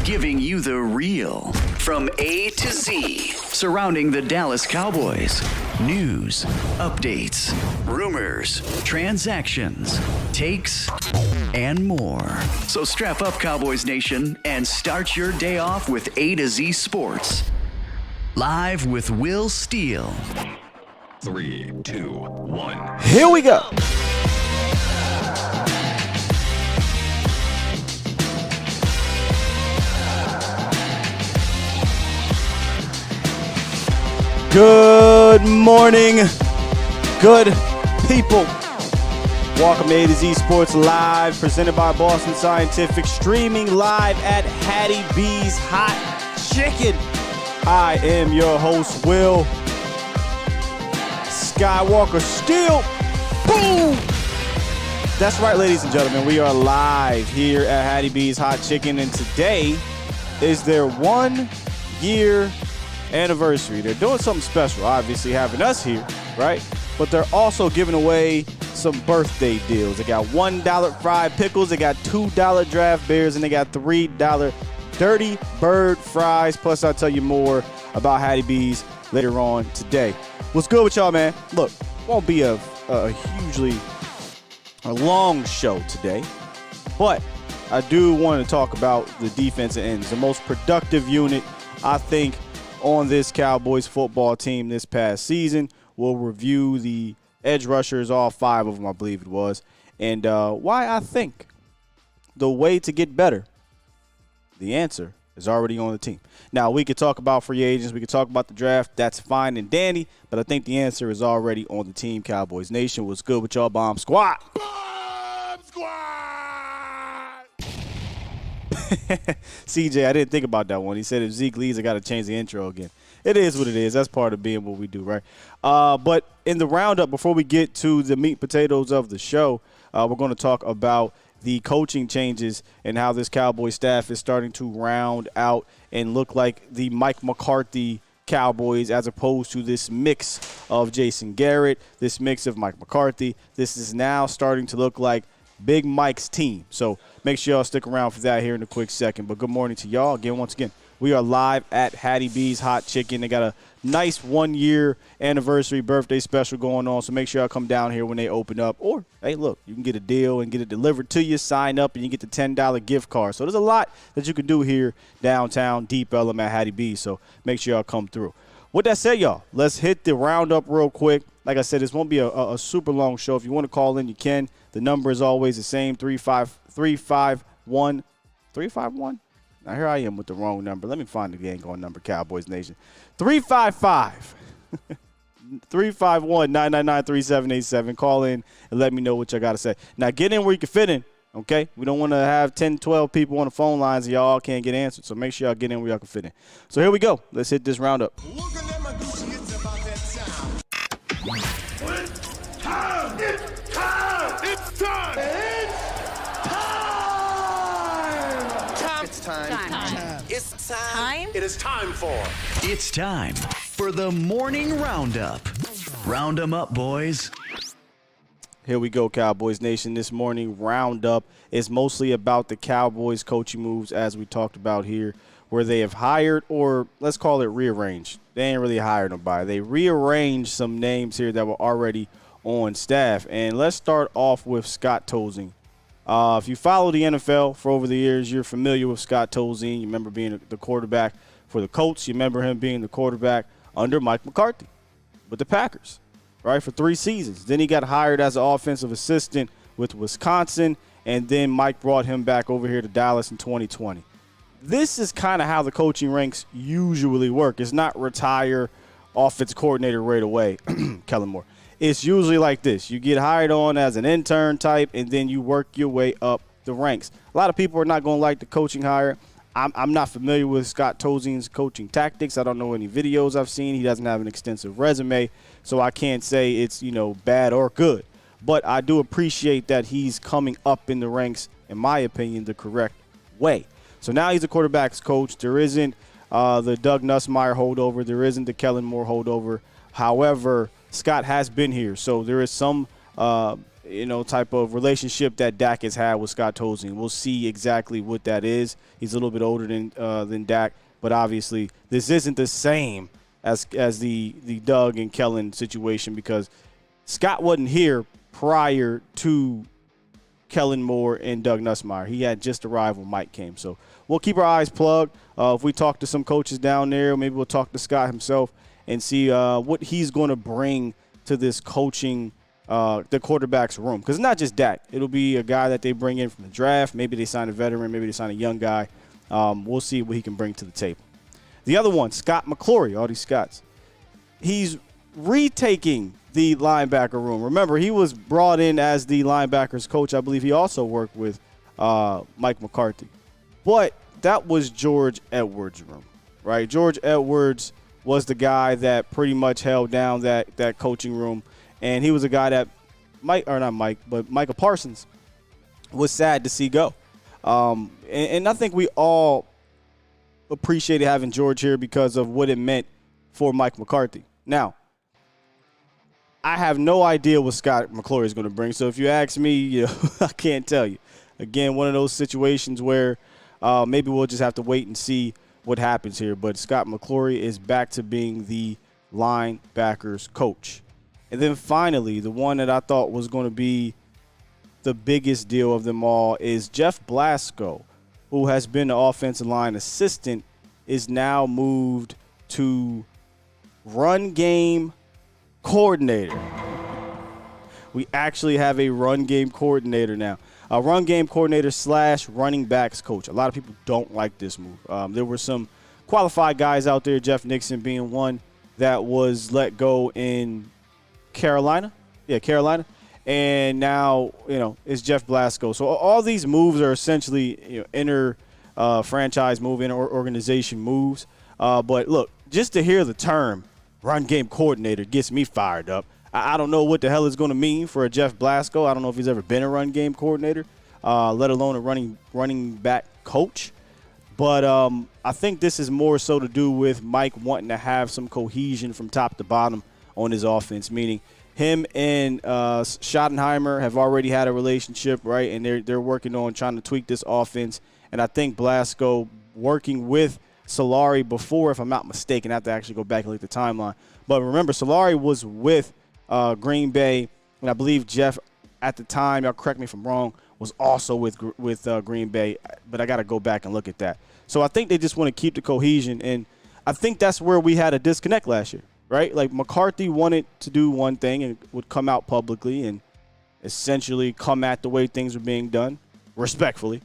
Giving you the real from A to Z surrounding the Dallas Cowboys. News, updates, rumors, transactions, takes, and more. So strap up, Cowboys Nation, and start your day off with A to Z Sports. Live with Will Steele. 3, 2, 1. Here we go. Good morning, good people. Welcome to A to Z Sports Live, presented by Boston Scientific, streaming live at Hattie B's Hot Chicken. I am your host, Will Skywalker Steele. Boom! That's right, ladies and gentlemen. We are live here at Hattie B's Hot Chicken, and today is their 1 year anniversary. They're doing something special, obviously having us here, right? But they're also giving away some birthday deals. They got $1 fried pickles, they got $2 draft beers, and they got $3 Dirty Bird fries. Plus, I'll tell you more about Hattie B's later on today. What's good with y'all, man? Look, won't be a hugely long show today, but I do want to talk about the defensive ends, the most productive unit, I think, on this Cowboys football team this past season. We'll review the edge rushers, all 5 of them, I believe it was, and why I think the way to get better, the answer is already on the team. Now, we could talk about free agents, we could talk about the draft, that's fine and dandy, but I think the answer is already on the team. Cowboys Nation, what's good with y'all, Bomb Squad? Bomb Squad! CJ, I didn't think about that one. He said if Zeke leaves, I got to change the intro again. It is what it is. That's part of being what we do, right? But in the roundup, before we get to the meat and potatoes of the show, we're going to talk about the coaching changes and how this Cowboy staff is starting to round out and look like the Mike McCarthy Cowboys, as opposed to this mix of Jason Garrett, this mix of Mike McCarthy. This is now starting to look like Big Mike's team. So make sure y'all stick around for that here in a quick second. But good morning to y'all. Once again, we are live at Hattie B's Hot Chicken. They got a nice 1-year anniversary birthday special going on, so make sure y'all come down here when they open up. Or, hey, look, you can get a deal and get it delivered to you, sign up, and you get the $10 gift card. So there's a lot that you can do here downtown, Deep Ellum at Hattie B's, so make sure y'all come through. With that said, y'all, let's hit the roundup real quick. Like I said, this won't be a super long show. If you want to call in, you can. The number is always the same, 351. Now, here I am with the wrong number. Let me find the gang on number, Cowboys Nation. 355-351-999-3787. Call in and let me know what you got to say. Now, get in where you can fit in, okay? We don't want to have 10, 12 people on the phone lines and y'all can't get answered, so make sure y'all get in where y'all can fit in. So here we go. Let's hit this roundup. It's time for the morning roundup. Round 'em up, boys. Here we go, Cowboys Nation. This morning roundup is mostly about the Cowboys coaching moves, as we talked about here, where they have hired, or let's call it rearranged. They ain't really hired nobody. They rearranged some names here that were already on staff. And let's start off with Scott Tolzien. If you follow the NFL for over the years, you're familiar with Scott Tolzien. You remember being the quarterback for the Colts. You remember him being the quarterback under Mike McCarthy with the Packers, right, for 3 seasons. Then he got hired as an offensive assistant with Wisconsin, and then Mike brought him back over here to Dallas in 2020. This is kind of how the coaching ranks usually work. It's not retire offensive coordinator right away, Kellen Moore. It's usually like this. You get hired on as an intern type, and then you work your way up the ranks. A lot of people are not going to like the coaching hire. I'm not familiar with Scott Tolzien's coaching tactics. I don't know any videos I've seen. He doesn't have an extensive resume, so I can't say it's, bad or good. But I do appreciate that he's coming up in the ranks, in my opinion, the correct way. So now he's a quarterback's coach. There isn't the Doug Nussmeier holdover. There isn't the Kellen Moore holdover. However, Scott has been here, so there is some, type of relationship that Dak has had with Scott Tolzien. We'll see exactly what that is. He's a little bit older than Dak, but obviously this isn't the same as the Doug and Kellen situation, because Scott wasn't here prior to Kellen Moore and Doug Nussmeier. He had just arrived when Mike came. So we'll keep our eyes plugged. If we talk to some coaches down there, maybe we'll talk to Scott himself and see what he's going to bring to this coaching, the quarterback's room. Because it's not just Dak. It'll be a guy that they bring in from the draft. Maybe they sign a veteran. Maybe they sign a young guy. We'll see what he can bring to the table. The other one, Scott McClory, all these Scotts. He's retaking the linebacker room. Remember, he was brought in as the linebackers coach. I believe he also worked with Mike McCarthy. But that was George Edwards' room, right? George Edwards was the guy that pretty much held down that coaching room. And he was a guy that Micah Parsons was sad to see go. And I think we all appreciated having George here because of what it meant for Mike McCarthy. Now, I have no idea what Scott McClory is going to bring. So if you ask me, I can't tell you. Again, one of those situations where maybe we'll just have to wait and see what happens here. But Scott McClory is back to being the linebackers coach. And then finally, the one that I thought was going to be the biggest deal of them all is Jeff Blasco, who has been the offensive line assistant, is now moved to run game coordinator. We actually have a run game coordinator now. A run game coordinator / running backs coach. A lot of people don't like this move. There were some qualified guys out there, Jeff Nixon being one, that was let go in Carolina. Yeah, Carolina. And now, it's Jeff Blasco. So all these moves are essentially, inner franchise move, inner organization moves. But look, just to hear the term run game coordinator gets me fired up. I don't know what the hell it's going to mean for a Jeff Blasco. I don't know if he's ever been a run game coordinator, let alone a running back coach. But I think this is more so to do with Mike wanting to have some cohesion from top to bottom on his offense, meaning him and Schottenheimer have already had a relationship, right? And they're working on trying to tweak this offense. And I think Blasco working with Solari before, if I'm not mistaken, I have to actually go back and look at the timeline. But remember, Solari was with Green Bay, and I believe Jeff at the time, y'all correct me if I'm wrong, was also with Green Bay. But I got to go back and look at that. So I think they just want to keep the cohesion, and I think that's where we had a disconnect last year. Right? Like McCarthy wanted to do one thing and would come out publicly and essentially come at the way things are being done, respectfully.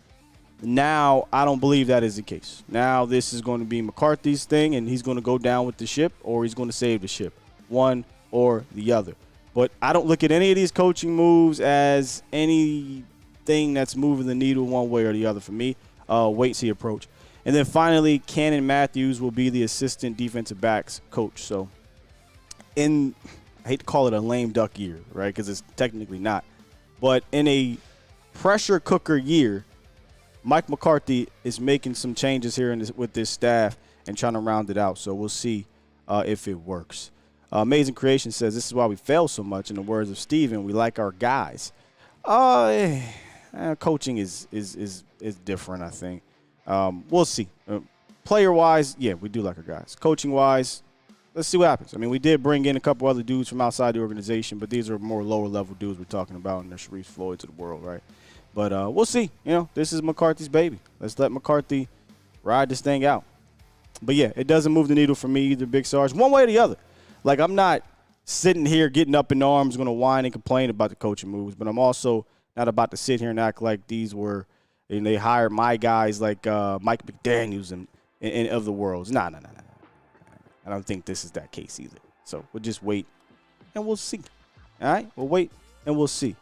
Now, I don't believe that is the case. Now, this is going to be McCarthy's thing, and he's going to go down with the ship or he's going to save the ship, one or the other. But I don't look at any of these coaching moves as anything that's moving the needle one way or the other for me. Wait-see approach. And then finally, Cannon Matthews will be the assistant defensive backs coach. So, I hate to call it a lame duck year, right, because it's technically not. But in a pressure cooker year, Mike McCarthy is making some changes here with this staff and trying to round it out. So we'll see if it works. Amazing Creation says, this is why we fail so much. In the words of Steven, we like our guys. Coaching is different, I think. We'll see. Player-wise, yeah, we do like our guys. Coaching-wise, let's see what happens. I mean, we did bring in a couple other dudes from outside the organization, but these are more lower-level dudes we're talking about, and they're Sharif Floyd to the world, right? But we'll see. You know, this is McCarthy's baby. Let's let McCarthy ride this thing out. But, yeah, it doesn't move the needle for me either, Big Sarge, one way or the other. Like, I'm not sitting here getting up in arms, going to whine and complain about the coaching moves, but I'm also not about to sit here and act like these were – and they hired my guys like Mike McDaniels and of the world. No. I don't think this is that case either. So we'll just wait and we'll see. All right? We'll wait and we'll see.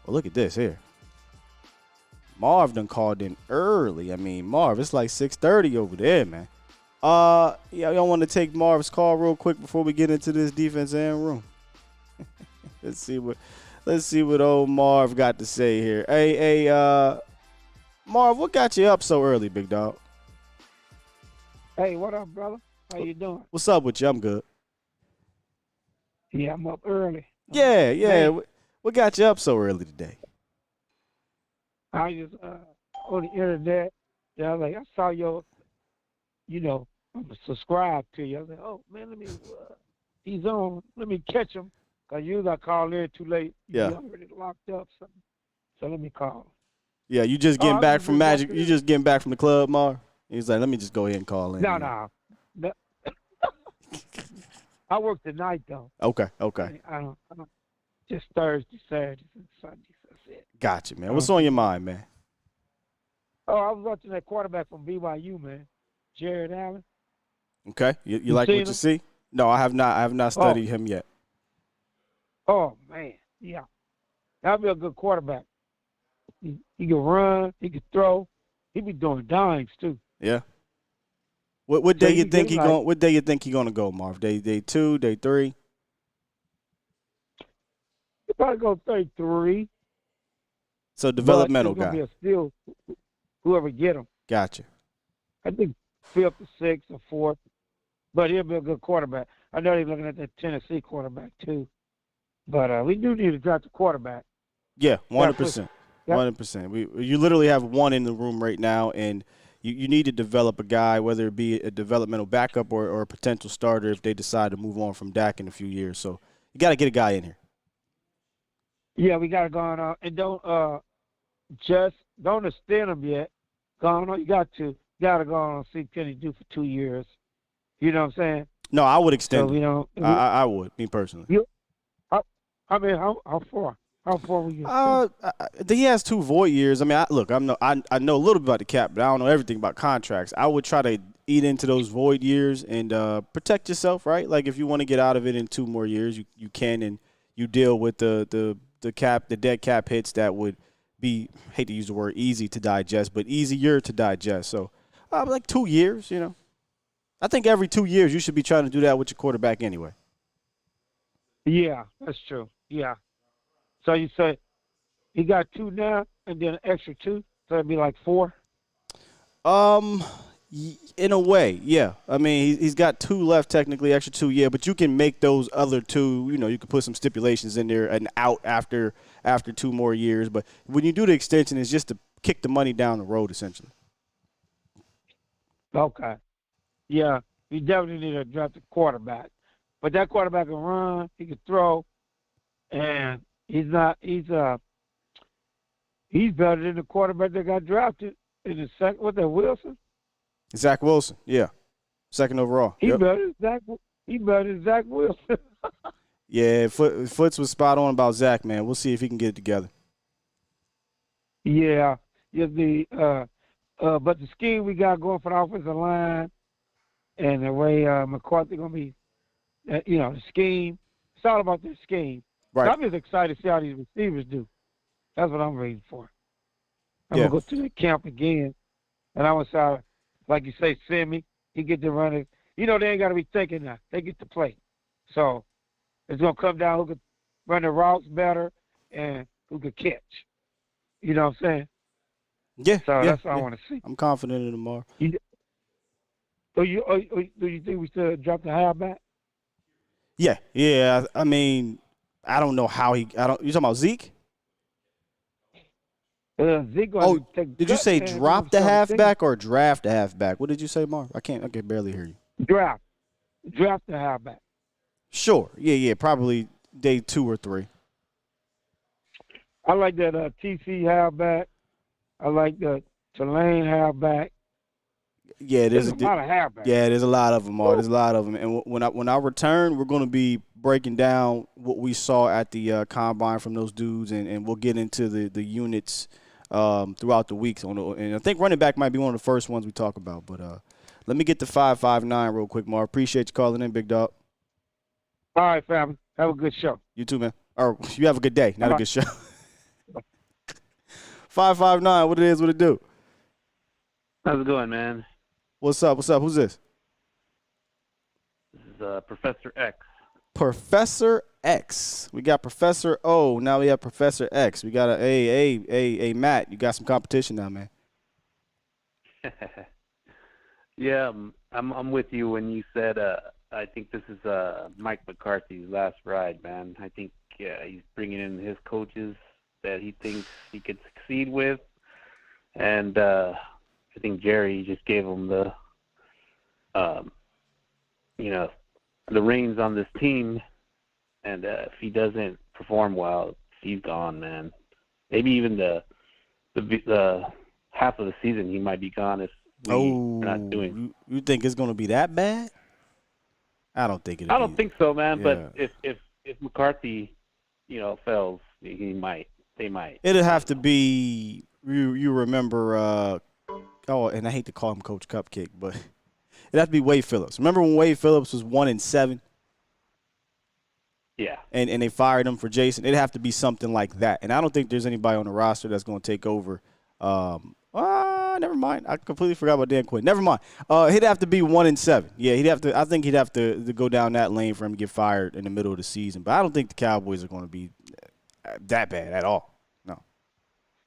Well, look at this here. Marv done called in early. I mean, Marv, it's like 6:30 over there, man. Y'all want to take Marv's call real quick before we get into this defense end room? Let's see what old Marv got to say here. Hey, Marv, what got you up so early, big dog? Hey, what up, brother? How you doing? What's up with you? I'm good. Yeah, I'm up early. Yeah. Hey. What got you up so early today? I was on the internet. Yeah, I saw your, I'm subscribed to you. I was like, oh, man, he's on. Let me catch him. Because usually I call in too late. Yeah. He's already locked up. So let me call him. Yeah, you just getting back from Magic. You just getting back from the club, Marv? He's like, let me just go ahead and call in. No. I work tonight, though. Okay. I don't just Thursday, Saturday, and Sunday. That's it. Gotcha, man. What's on your mind, man? Oh, I was watching that quarterback from BYU, man, Jared Allen. Okay. You like what you see? No, I have not. I have not studied him yet. Oh, man. Yeah. That'll be a good quarterback. He can run. He can throw. He be doing dimes, too. Yeah. What day you think What day you think he gonna go, Marv? Day 2, day 3? He'll probably go 33. So developmental guy. Be a steal, whoever get him. Gotcha. I think 5th or 6th or 4th, but he'll be a good quarterback. I know they're looking at that Tennessee quarterback too, but we do need to draft a quarterback. Yeah, 100%. 100%. You literally have one in the room right now, and you need to develop a guy, whether it be a developmental backup or a potential starter if they decide to move on from Dak in a few years. So you got to get a guy in here. Yeah, we got to go on. And don't extend him yet. Go on. You got to go on and see can he do for 2 years. You know what I'm saying? No, I would extend him. I would, me personally. How far? How far will you? He has 2 void years. I mean, I know a little bit about the cap, but I don't know everything about contracts. I would try to eat into those void years and protect yourself, right? Like if you want to get out of it in 2 more years, you can, and you deal with the dead cap hits that would be, hate to use the word easy to digest, but easier to digest. So like 2 years, I think every 2 years you should be trying to do that with your quarterback anyway. Yeah, that's true. Yeah. So you say he got 2 now and then an extra 2, so it'd be like 4? In a way, yeah. I mean, he's got 2 left technically, extra 2, yeah. But you can make those other 2. You can put some stipulations in there and out after 2 more years. But when you do the extension, it's just to kick the money down the road, essentially. Okay. Yeah, we definitely need to draft a quarterback. But that quarterback can run, he can throw, and he's better than the quarterback that got drafted in the second. What's that, Wilson? Zach Wilson, yeah, 2nd overall. He better than Zach Wilson. Yeah, Foots was spot on about Zach, man. We'll see if he can get it together. Yeah, but the scheme we got going for the offensive line and the way McCarthy gonna be, the scheme. It's all about the scheme. Right. So I'm just excited to see how these receivers do. That's what I'm waiting for. I'm gonna go to the camp again, and I want to see, like you say, Simi. He get to run it. They ain't got to be thinking now. They get to play. So it's gonna come down who could run the routes better and who could catch. You know what I'm saying? Yeah. So that's what I want to see. I'm confident in tomorrow. Do you think we should drop the halfback? Yeah. I mean, I don't know how you talking about Zeke? Zeke did you say drop the halfback or draft the halfback? What did you say, Marv? I can barely hear you. Draft the halfback. Sure. Yeah. Probably day 2 or 3. I like that TC halfback. I like the Tulane halfback. Yeah, there's a lot of halfbacks. Yeah, there's a lot of them, Marv. There's a lot of them. And when I return, we're going to be breaking down what we saw at the combine from those dudes, and we'll get into the units throughout the weeks. And I think running back might be one of the first ones we talk about. But let me get to 559 real quick, Marv. Appreciate you calling in, big dog. All right, family. Have a good show. You too, man. Or you have a good day, not a good show. 559, what it is, what it do? How's it going, man? What's up? Who's this? This is Professor X. Professor X. We got Professor O. Now we have Professor X. We got Matt. You got some competition now, man. Yeah, I'm with you when you said I think this is Mike McCarthy's last ride, man. I think he's bringing in his coaches that he thinks he could succeed with, and I think Jerry just gave him the reins on this team, and if he doesn't perform well, he's gone, man. Maybe even the half of the season he might be gone if we're not doing. You think it's going to be that bad? I don't think it. I don't think so, man. Yeah. But if McCarthy, fails, they might. It'd have to be. You remember? And I hate to call him Coach Cupcake, but it'd have to be Wade Phillips. Remember when Wade Phillips was 1-7? Yeah. And they fired him for Jason. It'd have to be something like that. And I don't think there's anybody on the roster that's going to take over. Never mind. I completely forgot about Dan Quinn. Never mind. He'd have to be 1-7. Yeah, he'd have to. I think he'd have to go down that lane for him to get fired in the middle of the season. But I don't think the Cowboys are going to be that bad at all. No.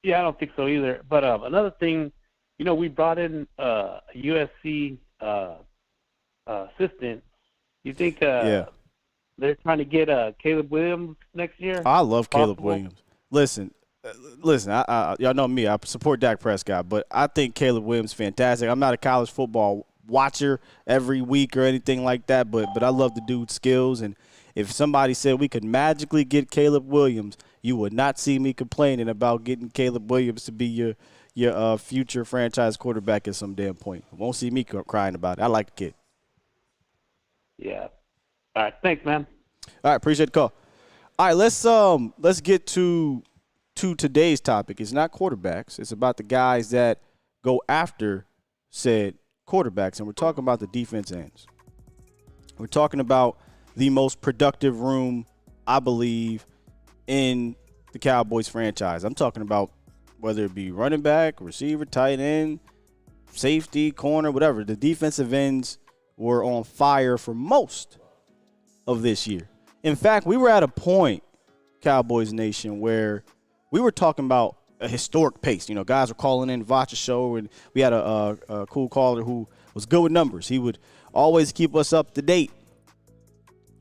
Yeah, I don't think so either. But another thing, we brought in a USC assistant. You think they're trying to get Caleb Williams next year? I love Caleb Williams. Listen. Y'all know me. I support Dak Prescott, but I think Caleb Williams is fantastic. I'm not a college football watcher every week or anything like that, but I love the dude's skills. And if somebody said we could magically get Caleb Williams, you would not see me complaining about getting Caleb Williams to be your future franchise quarterback at some damn point. You won't see me crying about it. I like the kid. Yeah. All right. Thanks, man. All right. Appreciate the call. All right. Let's get to today's topic. It's not quarterbacks. It's about the guys that go after said quarterbacks, and we're talking about the defense ends. We're talking about the most productive room, I believe, in the Cowboys franchise. I'm talking about whether it be running back, receiver, tight end, safety, corner, whatever. The defensive ends were on fire for most of this year. In fact, we were at a point, Cowboys Nation, where we were talking about a historic pace. You know, guys were calling in to watch a show, and we had a cool caller who was good with numbers. He would always keep us up to date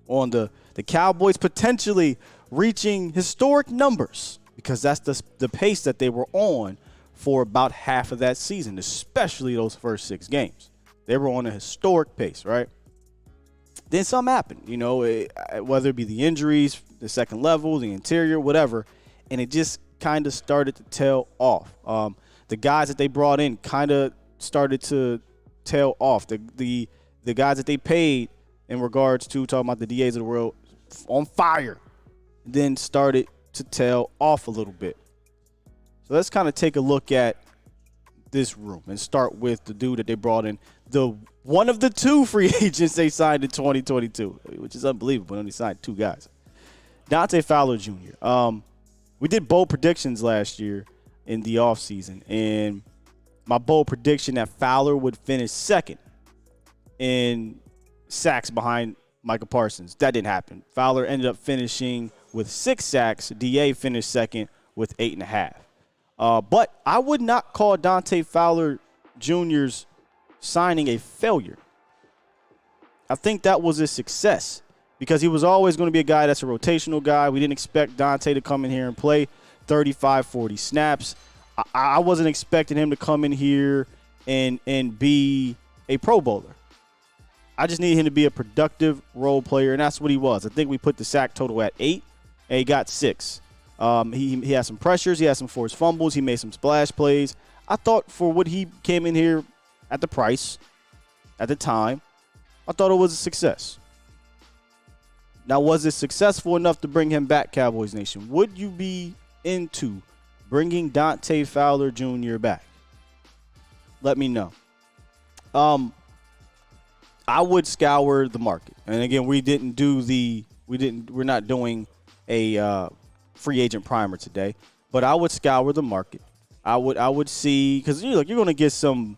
on the Cowboys potentially reaching historic numbers, because that's the pace that they were on for about half of that season, especially those first 6 games. They were on a historic pace, right? Then something happened, you know, whether it be the injuries, the second level, the interior, whatever, and it just kind of started to tail off. The guys that they brought in kind of started to tail off. The guys that they paid in regards to talking about the DAs of the world on fire, then started to tail off a little bit. So let's kind of take a look at this room and start with the dude that they brought in, the one of the 2 free agents they signed in 2022, which is unbelievable. They only signed 2 guys. Dante Fowler Jr. We did bold predictions last year in the offseason, and my bold prediction that Fowler would finish second in sacks behind Micah Parsons. That didn't happen. Fowler ended up finishing with 6 sacks. DA finished second with 8.5. But I would not call Dante Fowler Jr.'s signing a failure. I think that was a success, because he was always going to be a guy that's a rotational guy. We didn't expect Dante to come in here and play 35, 40 snaps. I wasn't expecting him to come in here and be a Pro Bowler. I just needed him to be a productive role player, and that's what he was. I think we put the sack total at 8, and he got 6. He had some pressures. He had some forced fumbles. He made some splash plays. I thought for what he came in here at the price, at the time, I thought it was a success. Now, was it successful enough to bring him back, Cowboys Nation? Would you be into bringing Dante Fowler Jr. back? Let me know. I would scour the market. And again, we're not doing a free agent primer today, but I would scour the market. I would see, because you're going to get some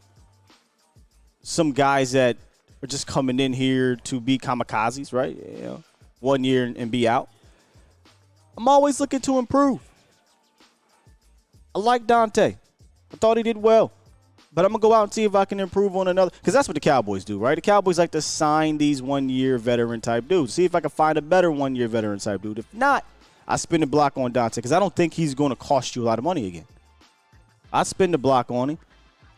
guys that are just coming in here to be kamikazes, right? You know, 1 year and be out. I'm always looking to improve. I like Dante. I thought he did well. But I'm going to go out and see if I can improve on another. Because that's what the Cowboys do, right? The Cowboys like to sign these 1-year veteran-type dudes. See if I can find a better 1-year veteran-type dude. If not, I spin the block on Dante, because I don't think he's going to cost you a lot of money again. I spin the block on him,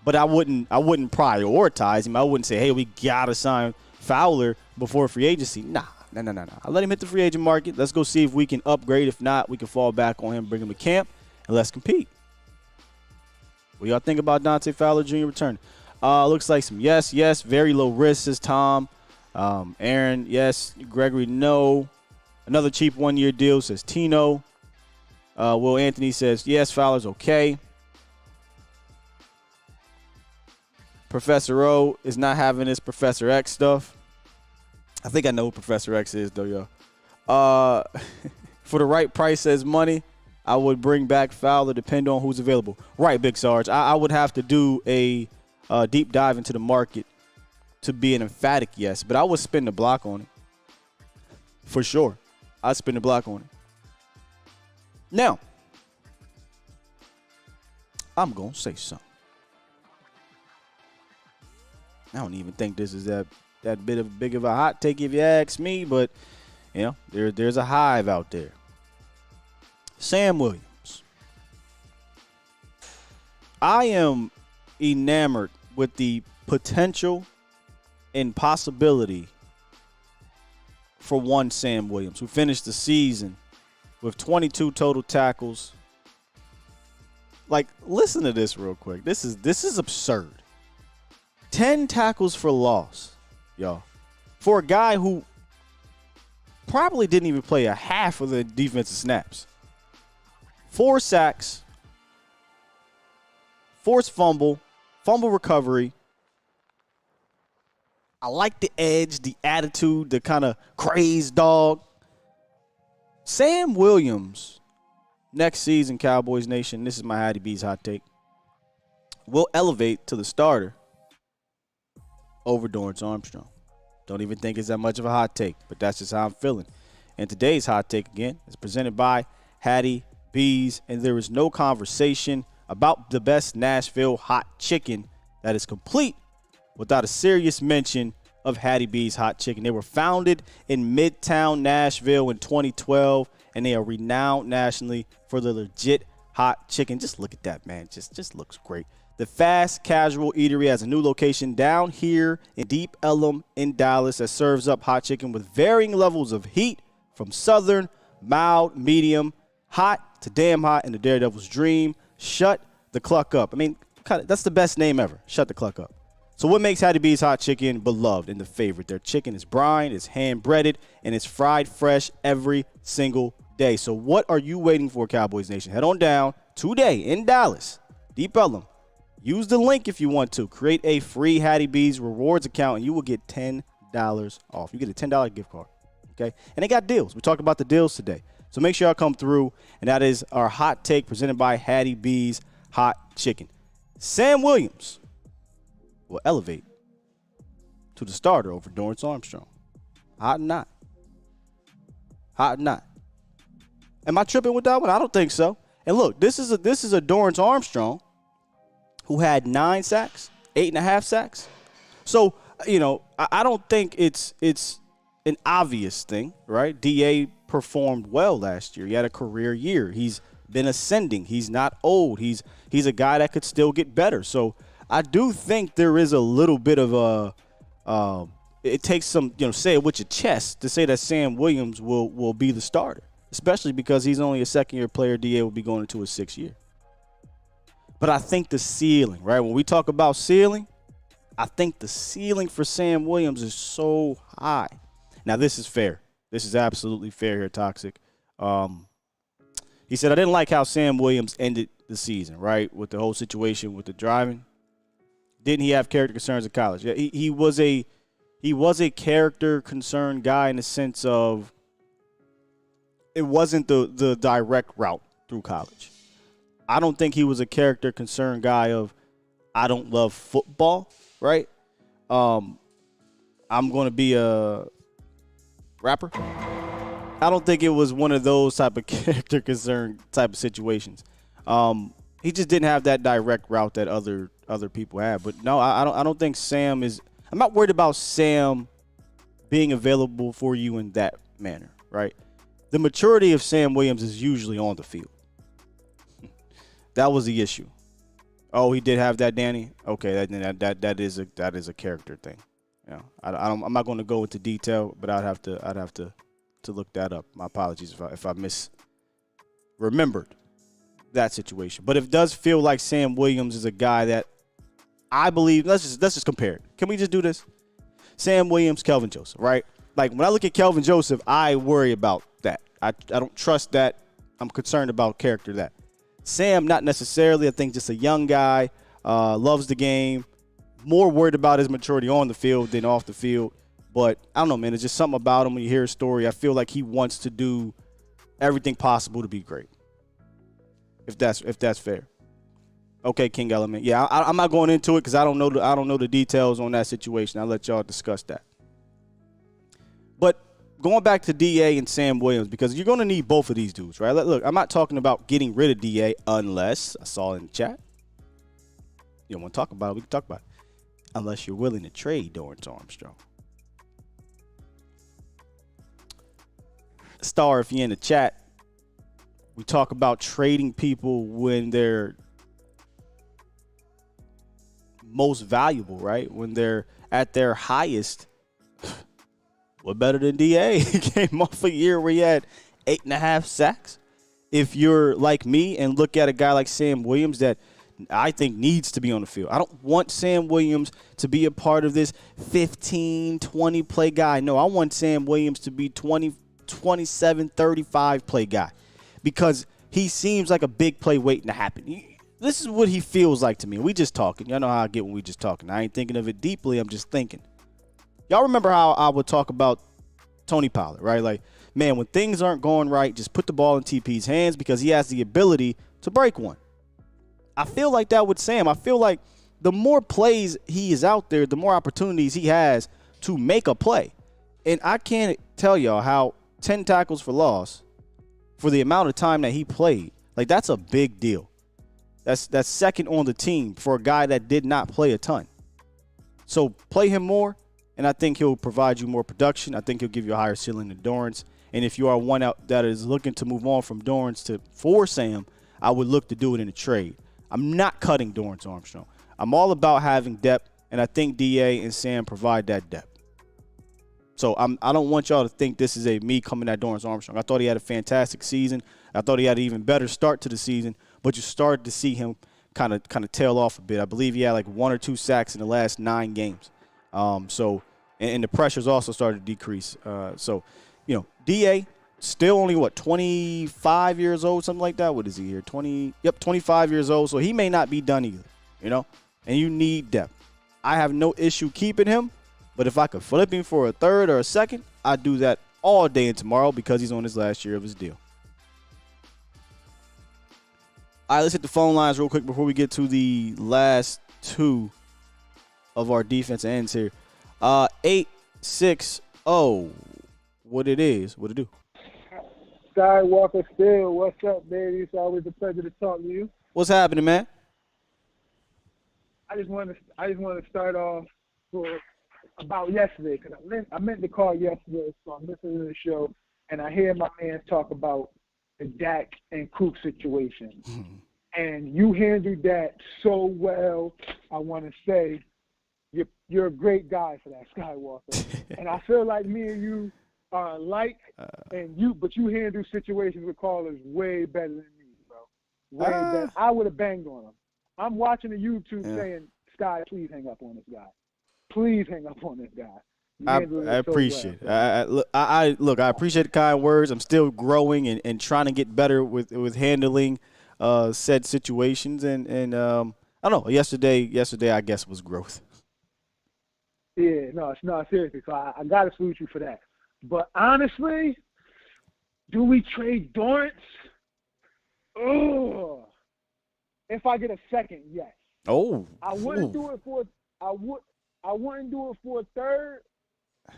but I wouldn't prioritize him. I wouldn't say, hey, we got to sign Fowler before free agency. Nah. I let him hit the free agent market. Let's go see if we can upgrade. If not, we can fall back on him, bring him to camp, and let's compete. What y'all think about Dante Fowler Jr. return? Looks like some yes. Very low risk, says Tom. Aaron, yes. Gregory, no. Another cheap 1-year deal, says Tino. Will Anthony says, yes, Fowler's okay. Professor O is not having this Professor X stuff. I think I know who Professor X is, though, y'all. For the right price, says Money, I would bring back Fowler, depend on who's available. Right, Big Sarge. I would have to do a deep dive into the market to be an emphatic yes, but I would spin the block on it. For sure. I'd spin the block on it. Now, I'm going to say something. I don't even think this is that big of a hot take if you ask me, but, you know, there's a hive out there. Sam Williams. I am enamored with the potential and possibility for one Sam Williams, who finished the season with 22 total tackles. Like, listen to this real quick. This is absurd. 10 tackles for loss, y'all, for a guy who probably didn't even play a half of the defensive snaps. 4 sacks, forced fumble recovery. I like the edge, the attitude, the kind of crazed dog. Sam Williams, next season, Cowboys Nation, this is my Hattie B's hot take, will elevate to the starter over Dorrance Armstrong. Don't even think it's that much of a hot take, but that's just how I'm feeling. And today's hot take, again, is presented by Hattie B's, and there is no conversation about the best Nashville hot chicken that is complete without a serious mention of Hattie B's Hot Chicken. They were founded in Midtown Nashville in 2012, and they are renowned nationally for the legit hot chicken. Just look at that, man. Just looks great. The fast casual eatery has a new location down here in Deep Ellum in Dallas that serves up hot chicken with varying levels of heat, from southern, mild, medium, hot to damn hot, and the Daredevil's dream. Shut the cluck up. I mean, that's the best name ever. Shut the cluck up. So what makes Hattie B's Hot Chicken beloved and the favorite? Their chicken is brined, it's hand-breaded, and it's fried fresh every single day. So what are you waiting for, Cowboys Nation? Head on down today in Dallas, Deep Ellum. Use the link if you want to. Create a free Hattie B's rewards account, and you will get $10 off. You get a $10 gift card, okay? And they got deals. We talked about the deals today. So make sure y'all come through, and that is our hot take presented by Hattie B's Hot Chicken. Sam Williams will elevate to the starter over Dorrance Armstrong. Hot or not? Hot or not? Am I tripping with that one? I don't think so. And look, this is a Dorrance Armstrong who had 9 sacks, 8.5 sacks. So, you know, I don't think it's an obvious thing, right? DA performed well last year. He had a career year. He's been ascending. He's not old. He's a guy that could still get better. So I do think there is a little bit of it takes some, say it with your chest to say that Sam Williams will be the starter, especially because he's only a second-year player. DA will be going into his 6th year. But I think the ceiling, right? When we talk about ceiling, I think the ceiling for Sam Williams is so high. Now, this is fair. This is absolutely fair here, Toxic. He said, I didn't like how Sam Williams ended the season, right, with the whole situation with the driving. Didn't he have character concerns in college? Yeah, he was a character concern guy in the sense of it wasn't the direct route through college. I don't think he was a character concern guy of I don't love football, right? I'm going to be a rapper. I don't think it was one of those type of character concern type of situations. He just didn't have that direct route that other people have. But no, I don't think Sam is. I'm not worried about Sam being available for you in that manner, right? The maturity of Sam Williams is usually on the field. That was the issue. Oh, he did have that, Danny. Okay, that is a character thing. Yeah, I'm not going to go into detail, but I'd have to look that up. My apologies if I misremembered that situation. But it does feel like Sam Williams is a guy that I believe. Let's just compare it. Can we just do this? Sam Williams, Kelvin Joseph, right? Like when I look at Kelvin Joseph, I worry about that. I don't trust that. I'm concerned about character that. Sam, not necessarily. I think just a young guy, loves the game, more worried about his maturity on the field than off the field. But I don't know, man. It's just something about him when you hear his story. I feel like he wants to do everything possible to be great. If that's fair. Okay, King Element. Yeah, I'm not going into it because I don't know the details on that situation. I'll let y'all discuss that. But going back to DA and Sam Williams, because you're going to need both of these dudes, right? Look, I'm not talking about getting rid of DA unless, I saw in the chat, you don't want to talk about it, we can talk about it, unless you're willing to trade Dorrance Armstrong. Star, if you're in the chat, we talk about trading people when they're most valuable, right? When they're at their highest. What better than DA? He came off a year where he had 8.5 sacks. If you're like me and look at a guy like Sam Williams that I think needs to be on the field. I don't want Sam Williams to be a part of this 15, 20 play guy. No, I want Sam Williams to be 20, 27, 35 play guy because he seems like a big play waiting to happen. This is what he feels like to me. We just talking. Y'all know how I get when we just talking. I ain't thinking of it deeply. I'm just thinking. Y'all remember how I would talk about Tony Pollard, right? Like, man, when things aren't going right, just put the ball in TP's hands because he has the ability to break one. I feel like that with Sam. I feel like the more plays he is out there, the more opportunities he has to make a play. And I can't tell y'all how 10 tackles for loss for the amount of time that he played, like that's a big deal. That's second on the team for a guy that did not play a ton. So play him more, and I think he'll provide you more production. I think he'll give you a higher ceiling than Dorrance. And if you are one out that is looking to move on from Dorrance for Sam, I would look to do it in a trade. I'm not cutting Dorrance Armstrong. I'm all about having depth, and I think DA and Sam provide that depth. So I don't want y'all to think this is me coming at Dorrance Armstrong. I thought he had a fantastic season. I thought he had an even better start to the season, but you started to see him kind of tail off a bit. I believe he had like 1 or 2 sacks in the last 9 games. And the pressures also started to decrease. DA still only 25 years old, something like that. What is he here? 25 years old. So he may not be done either, and you need depth. I have no issue keeping him, but if I could flip him for a third or a second, I'd do that all day and tomorrow because he's on his last year of his deal. All right, let's hit the phone lines real quick before we get to the last 2 of our defensive ends here. 860. What it do? Skywalker Still, what's up, baby? It's always a pleasure to talk to you. What's happening, man? I just want to start off about yesterday because I meant to call yesterday, so I'm listening to the show and I hear my man talk about the Dak and Cook situation, and you handled that so well. I want to say you're a great guy for that, Skywalker, and I feel like me and you are alike, but you handle situations with callers way better than me, bro. Way better. I would have banged on him. I'm watching the YouTube saying, Sky, please hang up on this guy. Please hang up on this guy. I appreciate it. I appreciate the kind words. I'm still growing and trying to get better with handling said situations. And I don't know. Yesterday I guess was growth. Yeah, no, seriously. So I got to salute you for that. But honestly, do we trade Dorrance? Oh, if I get a second, yes. Oh, I wouldn't do it for. I wouldn't do it for a third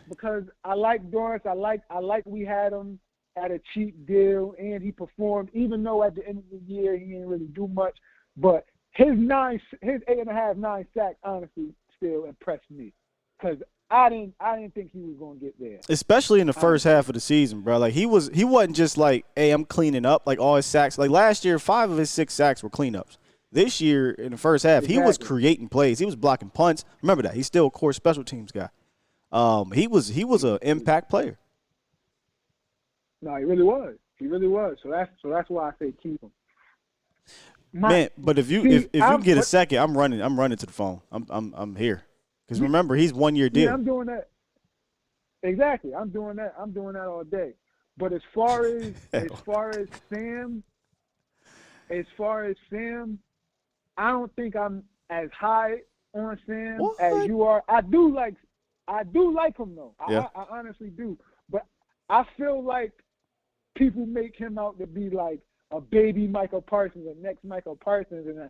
because I like Dorrance. I like we had him at a cheap deal and he performed. Even though at the end of the year he didn't really do much, but his 8.5, 9 sacks honestly still impressed me because I didn't think he was going to get there. Especially in the first half of the season, bro. Like he wasn't just like, hey, I'm cleaning up like all his sacks. Like last year, 5 of his 6 sacks were cleanups. This year in the first half, He was creating plays. He was blocking punts. Remember that. He's still a core special teams guy. He was an impact player. No, he really was. He really was. So that's why I say keep him. Man, but if you get a second, I'm running to the phone. I'm here. Because remember, he's 1 year deal. Yeah, I'm doing that. Exactly. I'm doing that all day. But as far as Sam, I don't think I'm as high on Sam as you are. I do like him though. Yeah. I honestly do. But I feel like people make him out to be like a baby Micah Parsons, a next Micah Parsons, and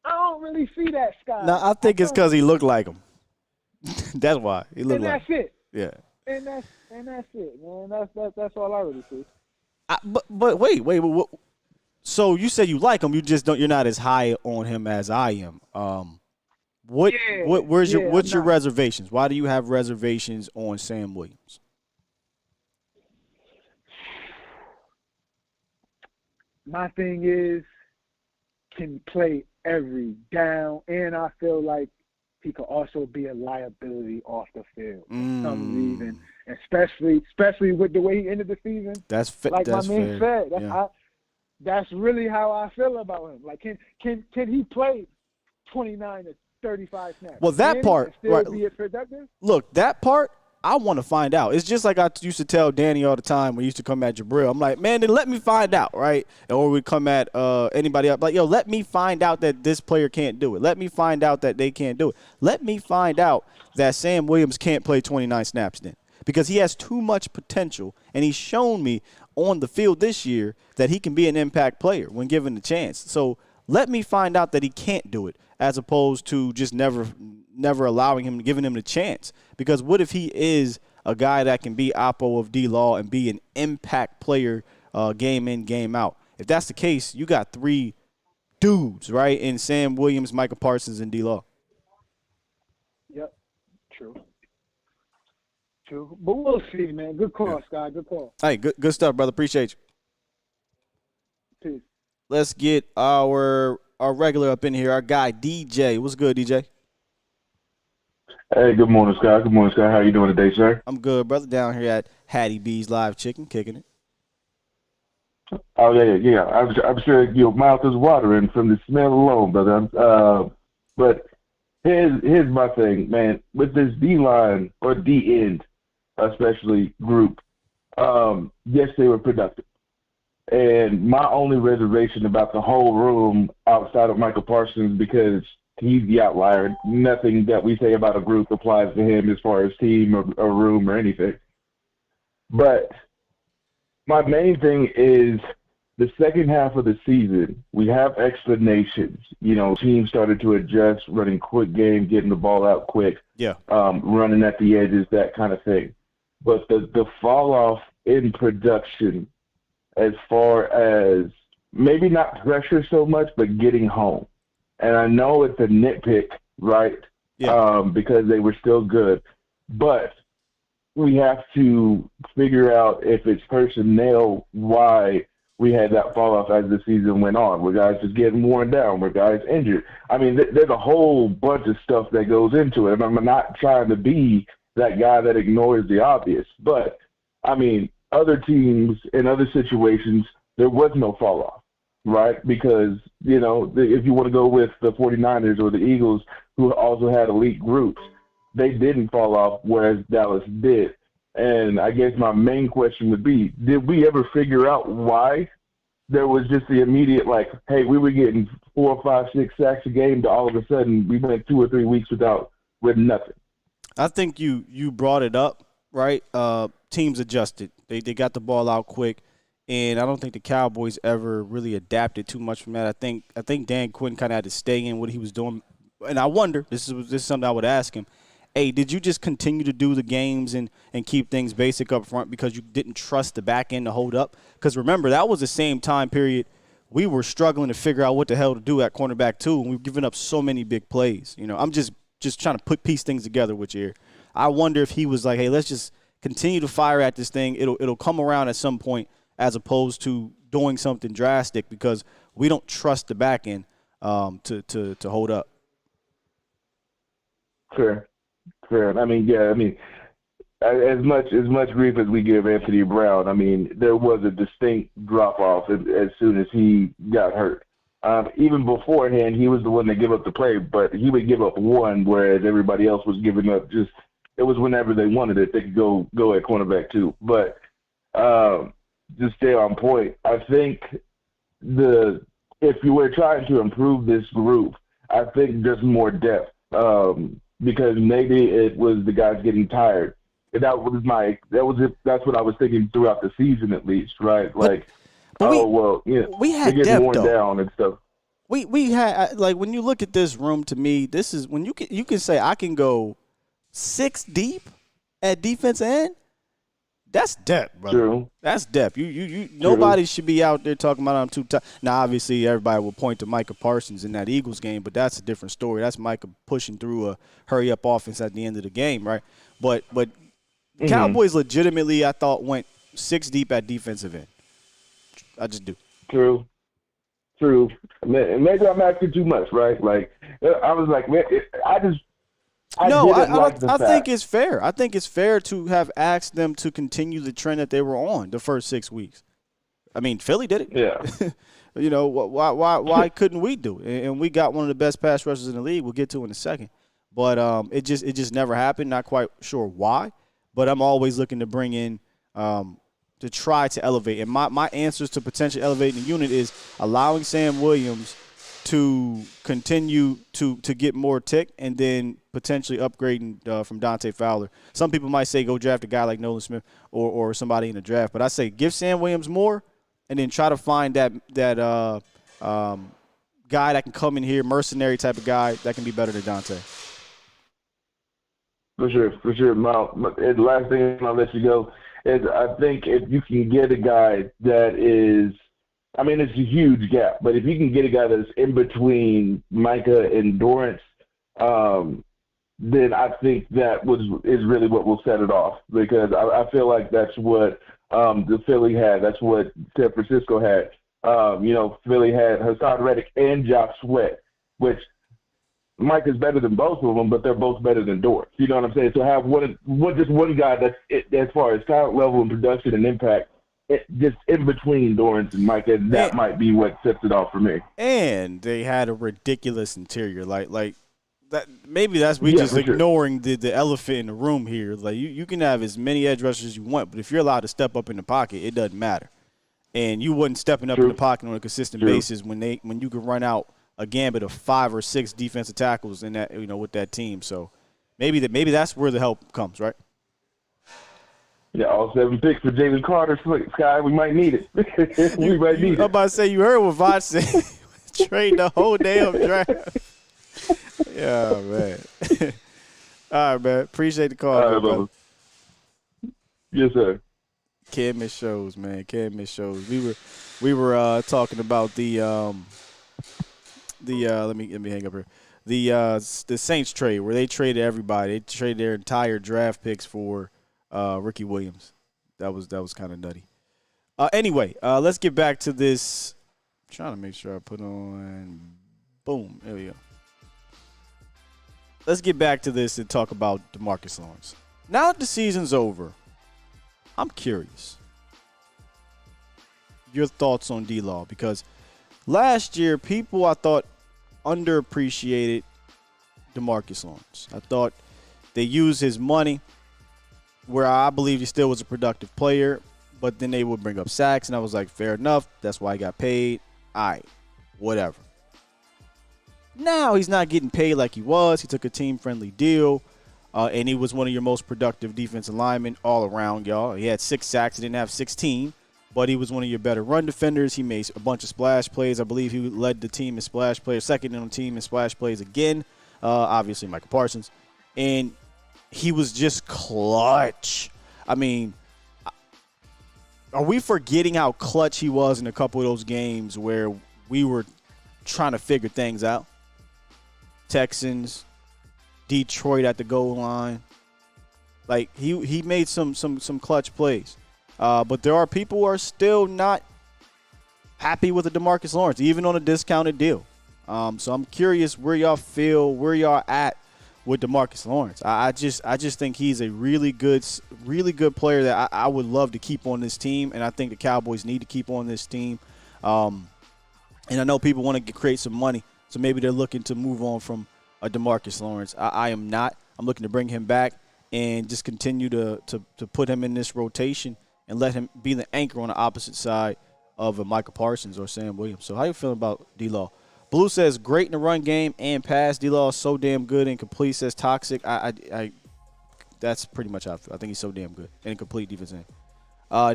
I don't really see that, Sky. No, I think it's because he looked like him. That's why he looked like him. And that's it. Yeah. And that's it, man. That's all I really see. But wait. So you say you like him, you're not as high on him as I am. What's your reservations? Why do you have reservations on Sam Williams? My thing is, can play every down, and I feel like he could also be a liability off the field for some reason, especially with the way he ended the season. That's my man fair. Said. That's really how I feel about him. Like, can he play 29 to 35 snaps? Well, that part, right? Be productive? Look, that part, I want to find out. It's just like I used to tell Danny all the time when he used to come at Jabril. I'm like, man, then let me find out, right? Or we'd come at anybody else. Like, yo, let me find out that this player can't do it. Let me find out that they can't do it. Let me find out that Sam Williams can't play 29 snaps then. Because he has too much potential, and he's shown me on the field this year that he can be an impact player when given the chance. So let me find out that he can't do it as opposed to just never never allowing him, giving him the chance. Because what if he is a guy that can be oppo of D-Law and be an impact player game in, game out? If that's the case, you got 3 dudes, right, in Sam Williams, Micah Parsons, and D-Law. Yep, true. But we'll see, man. Good call, Sky. Good call. Hey, good stuff, brother. Appreciate you. Peace. Let's get our regular up in here, our guy DJ. What's good, DJ? Hey, good morning, Scott. Good morning, Scott. How you doing today, sir? I'm good, brother. Down here at Hattie B's Live Chicken, kicking it. Oh yeah. I'm sure your mouth is watering from the smell alone, brother. But here's my thing, man. With this D line or D end, especially group, yes, they were productive. And my only reservation about the whole room outside of Micah Parsons, because he's the outlier. Nothing that we say about a group applies to him as far as team or room or anything. But my main thing is the second half of the season, we have explanations. You know, teams started to adjust, running quick game, getting the ball out quick, running at the edges, that kind of thing. But the fall off in production, as far as maybe not pressure so much, but getting home. And I know it's a nitpick, right? Yeah. Because they were still good. But we have to figure out if it's personnel why we had that fall off as the season went on. Were guys just getting worn down? Were guys injured? I mean, there's a whole bunch of stuff that goes into it. And I'm not trying to be that guy that ignores the obvious. But, I mean, other teams in other situations, there was no fall off, right? Because, you know, if you want to go with the 49ers or the Eagles, who also had elite groups, they didn't fall off, whereas Dallas did. And I guess my main question would be, did we ever figure out why there was just the immediate, like, hey, we were getting 4, 5, 6 sacks a game to all of a sudden we went 2 or 3 weeks with nothing? I think you brought it up, right? Teams adjusted. They got the ball out quick, and I don't think the Cowboys ever really adapted too much from that. I think Dan Quinn kind of had to stay in what he was doing. And I wonder, this is something I would ask him, hey, did you just continue to do the games and keep things basic up front because you didn't trust the back end to hold up? Because remember, that was the same time period we were struggling to figure out what the hell to do at cornerback too, and we've given up so many big plays. You know, I'm just trying to piece things together with you here. I wonder if he was like, hey, let's just continue to fire at this thing. It'll come around at some point, as opposed to doing something drastic because we don't trust the back end to hold up. Fair. I mean, as much grief as we give Anthony Brown, I mean, there was a distinct drop-off as soon as he got hurt. Even beforehand, he was the one that gave up the play, but he would give up one, whereas everybody else was giving up just – it was whenever they wanted it, they could go at cornerback too. But just stay on point, I think if you were trying to improve this group, I think just more depth. Because maybe it was the guys getting tired. That's what I was thinking throughout the season at least, right? Like, we had getting depth, worn though. down and stuff. We had, like, when you look at this room, to me, this is when you can say I can go 6 deep at defense end. That's depth, brother. True. That's depth. Nobody should be out there talking about I'm too tough. Now, obviously, everybody will point to Micah Parsons in that Eagles game, but that's a different story. That's Micah pushing through a hurry-up offense at the end of the game, right? But Cowboys legitimately, I thought, went 6 deep at defensive end. I just do. True. Maybe I'm asking too much, right? Like, I was like, man, I think it's fair. I think it's fair to have asked them to continue the trend that they were on the first 6 weeks. I mean, Philly did it. Yeah. You know, why couldn't we do it? And we got one of the best pass rushers in the league. We'll get to in a second. But it just never happened. Not quite sure why. But I'm always looking to bring in to try to elevate. And my answers to potentially elevating the unit is allowing Sam Williams to continue to get more tick and then potentially upgrading from Dante Fowler. Some people might say go draft a guy like Nolan Smith or somebody in the draft. But I say give Sam Williams more and then try to find that guy that can come in here, mercenary type of guy that can be better than Dante. For sure. And the last thing I'll let you go is I think if you can get a guy that is, I mean, it's a huge gap, but if you can get a guy that's in between Micah and Dorrance, then I think that is really what will set it off, because I feel like that's what the Philly had. That's what San Francisco had. Philly had Hassan Reddick and Josh Sweat, which Mike is better than both of them, but they're both better than Dorrance. You know what I'm saying? So have just one guy that's as far as talent level and production and impact, just in between Dorrance and Mike, that might be what sets it off for me. And they had a ridiculous interior, like that. Maybe that's just ignoring the elephant in the room here. Like you can have as many edge rushers as you want, but if you're allowed to step up in the pocket, it doesn't matter. And you wasn't stepping up in the pocket on a consistent basis when you could run out a gambit of 5 or 6 defensive tackles in that, with that team. So maybe that's where the help comes, right? Yeah, all 7 picks for Jalen Carter, Sky. We might need it. We might need it. I'm about to say, you heard what Vaughn said. Trade the whole damn draft. Yeah, man. All right, man. Appreciate the call. All right, brother. Yes, sir. Can't miss shows, man. Can't miss shows. We were talking about the let me hang up here. The Saints trade where they traded everybody. They traded their entire draft picks for Ricky Williams. That was kind of nutty. Anyway, let's get back to this. I'm trying to make sure I put on. Boom. There we go. Let's get back to this and talk about DeMarcus Lawrence. Now that the season's over, I'm curious your thoughts on D-Law, because last year people, I thought, underappreciated DeMarcus Lawrence. I thought they used his money where I believe he still was a productive player, but then they would bring up sacks, and I was like, fair enough. That's why he got paid. All right, whatever. Now he's not getting paid like he was. He took a team-friendly deal. And he was one of your most productive defensive linemen all around, y'all. He had 6 sacks. He didn't have 16, but he was one of your better run defenders. He made a bunch of splash plays. I believe he led the team in splash plays, second on the team in splash plays again. Obviously, Micah Parsons. And he was just clutch. I mean, are we forgetting how clutch he was in a couple of those games where we were trying to figure things out? Texans, Detroit at the goal line. Like, he made some clutch plays. But there are people who are still not happy with the DeMarcus Lawrence, even on a discounted deal. So I'm curious where y'all at with DeMarcus Lawrence. I just think he's a really good player that I would love to keep on this team, and I think the Cowboys need to keep on this team. And I know people want to create some money, so maybe they're looking to move on from DeMarcus Lawrence. I am not. I'm looking to bring him back and just continue to put him in this rotation and let him be the anchor on the opposite side of a Micah Parsons or Sam Williams. So how you feeling about D-Law? Blue says great in the run game and pass. D-Law is so damn good and complete, says Toxic. I that's pretty much how I feel. I think he's so damn good and complete defense end.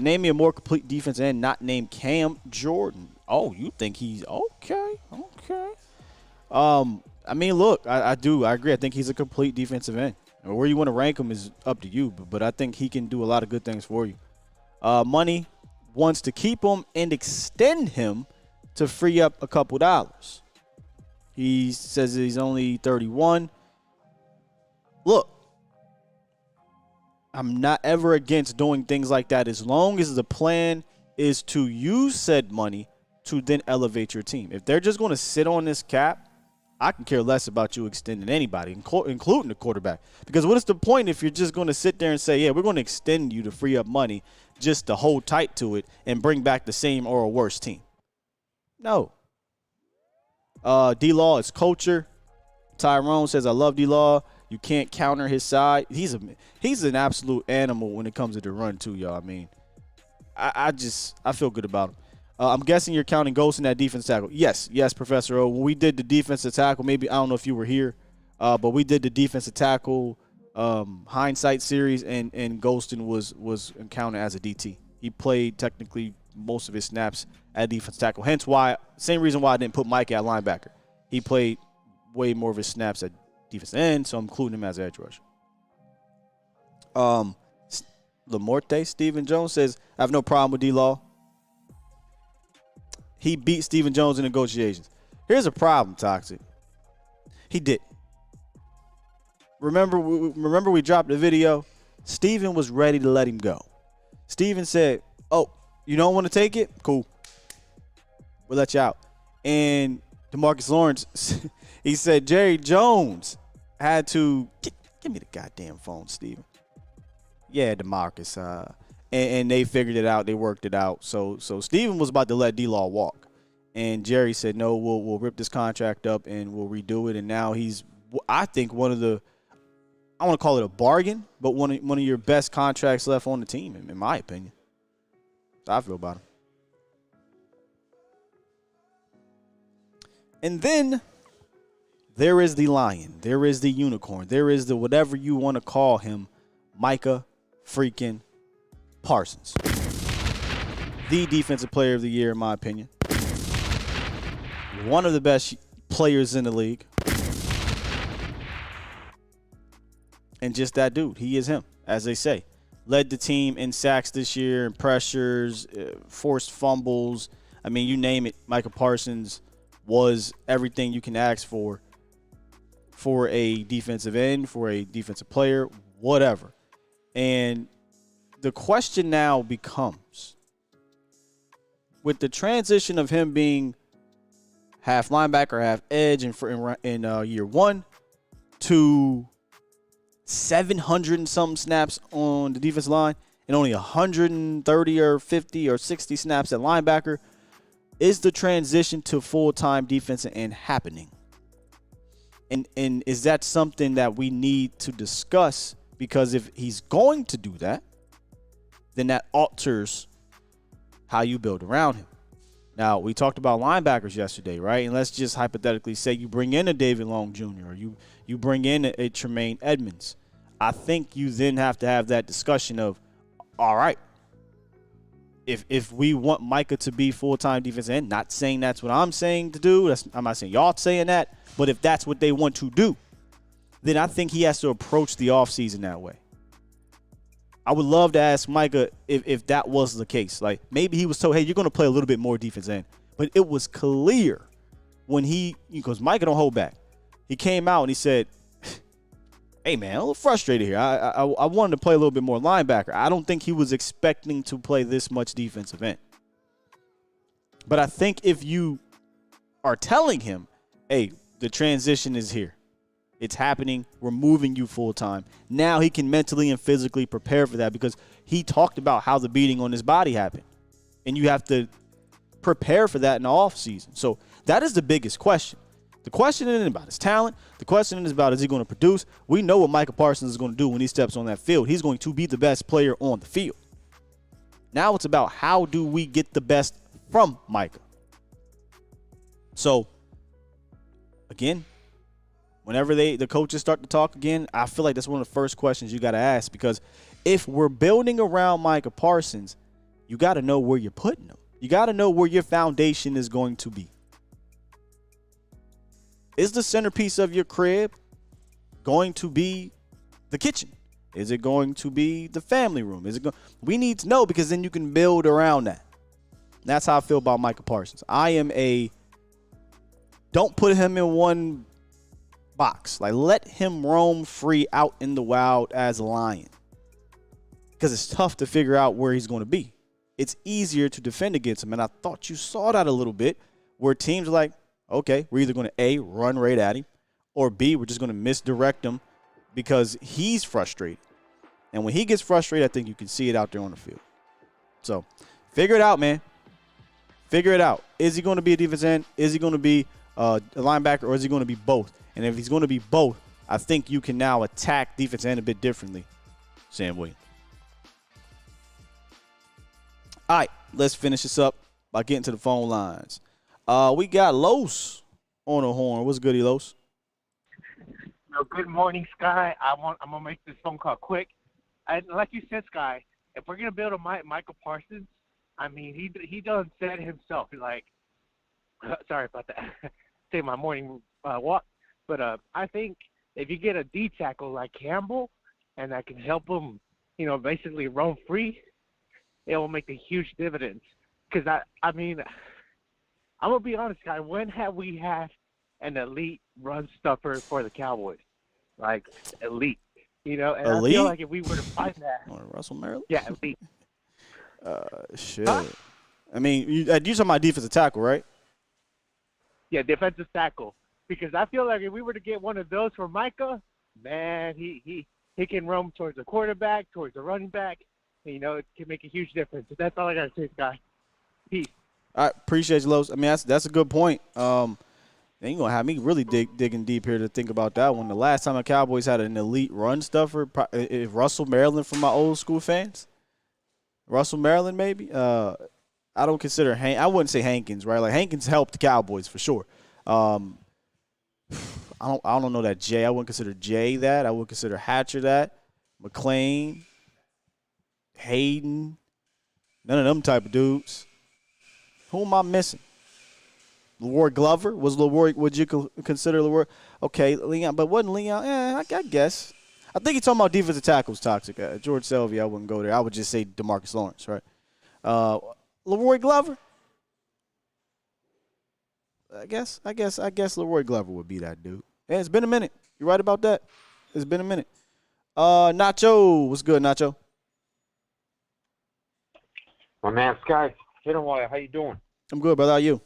Name me a more complete defense end not named Cam Jordan. Oh, you think he's okay? Okay. I mean, look, I agree. I think he's a complete defensive end. Where you want to rank him is up to you, but I think he can do a lot of good things for you. Money wants to keep him and extend him to free up a couple dollars. He says he's only 31. Look, I'm not ever against doing things like that as long as the plan is to use said money to then elevate your team. If they're just going to sit on this cap, I can care less about you extending anybody, including the quarterback. Because what is the point if you're just going to sit there and say, yeah, we're going to extend you to free up money just to hold tight to it and bring back the same or a worse team? No. D-Law is culture. Tyrone says, I love D-Law. You can't counter his side. He's an absolute animal when it comes to the run, too, y'all. I mean, I feel good about him. I'm guessing you're counting Ghost in that defense tackle. Yes, Professor O. When we did the defensive tackle, maybe, I don't know if you were here, but we did the defensive tackle hindsight series, and Golston was counted as a DT. He played technically most of his snaps at defense tackle. Hence why, same reason why I didn't put Mike at linebacker. He played way more of his snaps at defense end, so I'm including him as edge rusher. Lamorte Stephen Jones says, I have no problem with D-Law. He beat Stephen Jones in negotiations. Here's a problem, Toxic. He did. Remember we dropped the video? Stephen was ready to let him go. Stephen said, oh, you don't want to take it? Cool. We'll let you out. And DeMarcus Lawrence, he said Jerry Jones had to give me the goddamn phone, Stephen. Yeah, DeMarcus. And they figured it out. They worked it out. So Stephen was about to let D-Law walk. And Jerry said, no, we'll rip this contract up and we'll redo it. And now he's, I think, one of the, I want to call it a bargain, but one of your best contracts left on the team, in my opinion. That's how I feel about him. And then there is the lion. There is the unicorn. There is the whatever you want to call him, Micah freaking Parsons. The defensive player of the year, in my opinion. One of the best players in the league. And just that dude. He is him, as they say. Led the team in sacks this year, in pressures, forced fumbles. I mean, you name it. Micah Parsons was everything you can ask for a defensive end, for a defensive player, whatever. And the question now becomes, with the transition of him being half linebacker, half edge in year one, to 700 and some snaps on the defensive line and only 130 or 50 or 60 snaps at linebacker, is the transition to full-time defensive end happening? And is that something that we need to discuss? Because if he's going to do that, then that alters how you build around him. Now, we talked about linebackers yesterday, right? And let's just hypothetically say you bring in a David Long Jr. or you bring in a Tremaine Edmonds. I think you then have to have that discussion of, all right, if we want Micah to be full-time defensive end, not saying that's what I'm saying to do. I'm not saying y'all saying that. But if that's what they want to do, then I think he has to approach the offseason that way. I would love to ask Micah if that was the case. Like, maybe he was told, hey, you're going to play a little bit more defense end. But it was clear when because Micah don't hold back. He came out and he said, hey, man, I'm a little frustrated here. I wanted to play a little bit more linebacker. I don't think he was expecting to play this much defensive end. But I think if you are telling him, hey, the transition is here. It's happening. We're moving you full time. Now he can mentally and physically prepare for that, because he talked about how the beating on his body happened. And you have to prepare for that in the offseason. So that is the biggest question. The question isn't about his talent. The question is about, is he going to produce? We know what Micah Parsons is going to do when he steps on that field. He's going to be the best player on the field. Now it's about, how do we get the best from Micah? So, again, whenever the coaches start to talk again, I feel like that's one of the first questions you got to ask, because if we're building around Micah Parsons, you got to know where you're putting him. You got to know where your foundation is going to be. Is the centerpiece of your crib going to be the kitchen? Is it going to be the family room? We need to know, because then you can build around that. And that's how I feel about Micah Parsons. Don't put him in one box. Like, let him roam free out in the wild as a lion, because it's tough to figure out where he's going to be. It's easier to defend against him, and I thought you saw that a little bit, where teams are like, okay, we're either going to A, run right at him, or B, we're just going to misdirect him because he's frustrated. And when he gets frustrated, I think you can see it out there on the field. So figure it out, man. Figure it out. Is he going to be a defense end? Is he going to be a linebacker, or is he going to be both? And if he's going to be both, I think you can now attack defense end a bit differently, Sam Williams. All right, let's finish this up by getting to the phone lines. We got Los on the horn. What's good, Los? Good morning, Sky. I'm gonna make this phone call quick. Like you said, Sky, if we're gonna build a Micah Parsons, I mean, he done said himself. Like, sorry about that. Take my morning walk, but I think if you get a D tackle like Campbell, and that can help them, basically roam free, it will make a huge dividends. Because, I mean, I'm going to be honest, guy, when have we had an elite run stuffer for the Cowboys? Like, elite. And Elite? I feel like if we were to find that. Russell Maryland? Yeah, elite. Shit. Huh? I mean, you talking about defensive tackle, right? Yeah, defensive tackle. Because I feel like if we were to get one of those for Micah, man, he can roam towards the quarterback, towards the running back. It can make a huge difference. That's all I got to say, guy. Peace. I appreciate you, Los. I mean, that's a good point. And you're going to have me really digging deep here to think about that one. The last time the Cowboys had an elite run stuffer, is Russell Maryland for my old school fans. Russell Maryland, maybe. I don't consider I wouldn't say Hankins, right? Like Hankins helped the Cowboys for sure. I don't know that Jay. I wouldn't consider Jay that. I would consider Hatcher that. McLean, Hayden, none of them type of dudes. Who am I missing? Leroy Glover? Would you consider Leroy? Okay, Leon, but wasn't Leon? I guess. I think he's talking about defensive tackles toxic. George Selvey, I wouldn't go there. I would just say DeMarcus Lawrence, right? Leroy Glover? I guess Leroy Glover would be that dude. Yeah, it's been a minute. You're right about that. It's been a minute. Nacho, what's good, Nacho? My man, Sky, been a while. How you doing? I'm good, brother. How are you?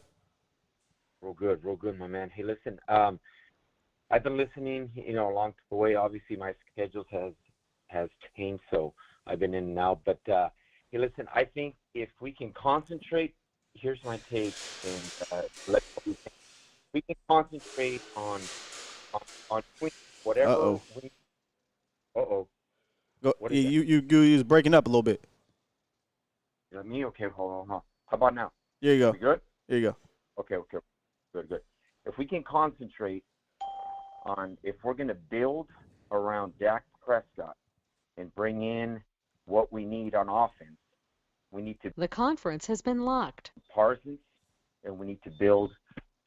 Real good, my man. Hey, listen, I've been listening, along the way. Obviously, my schedule has changed, so I've been in and out. But, hey, listen, I think if we can concentrate, here's my take, and we can concentrate on whatever. Uh-oh. Uh-oh. Go, you was breaking up a little bit. Me? Okay, hold on. How about now? Here you go. We good? Here you go. Okay. Good. If we can concentrate on if we're going to build around Dak Prescott and bring in what we need on offense, we need to. The conference has been locked. Parsons, and we need to build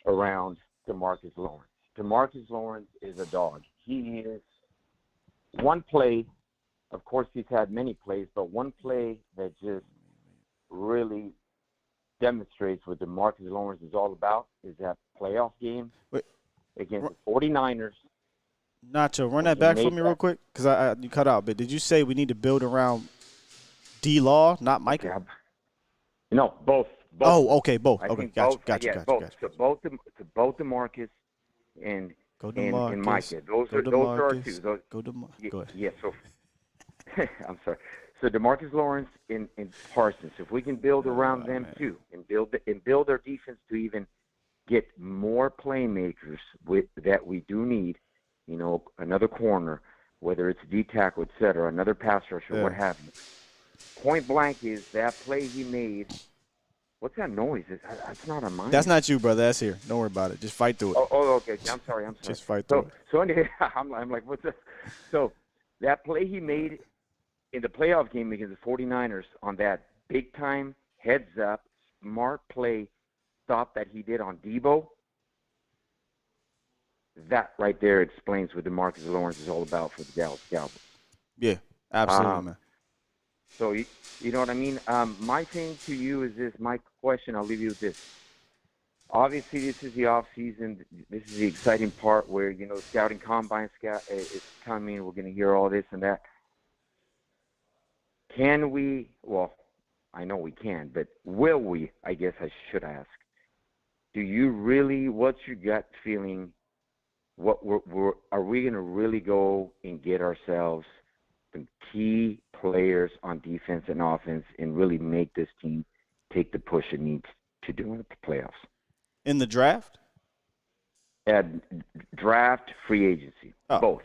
around DeMarcus Lawrence. DeMarcus Lawrence is a dog. He is one play. Of course, he's had many plays, but one play that just really demonstrates what DeMarcus Lawrence is all about is that playoff game against the 49ers. Nacho, run that back for me real quick because you cut out. But did you say we need to build around D-Law, not Micah? Yeah. No, both. Oh, okay, both. I Okay, think gotcha. Yeah, both. To both DeMarcus and Micah. Those are our two. Go ahead. Yeah. So I'm sorry. So DeMarcus Lawrence and Parsons. If we can build around them too, and build our defense to even get more playmakers that we do need, another corner, whether it's D tackle, etc., another pass rusher, what have you. Point blank is that play he made. What's that noise? That's not on mine. That's not you, brother. That's here. Don't worry about it. Just fight through it. Oh, okay. I'm sorry. Just fight through it. So anyway, I'm like, what's that? So that play he made in the playoff game against the 49ers on that big-time, heads-up, smart play stop that he did on Debo, that right there explains what DeMarcus Lawrence is all about for the Dallas Cowboys. Yeah, absolutely, man. So, you know what I mean? My thing to you is this, my question, I'll leave you with this. Obviously, this is the off-season. This is the exciting part where, scouting combine is coming. We're going to hear all this and that. Can we, well, I know we can, but will we, I guess I should ask, do you really, what's your gut feeling, are we going to really go and get ourselves some key players on defense and offense and really make this team take the push it needs to do in the playoffs? In the draft? Draft, free agency, both.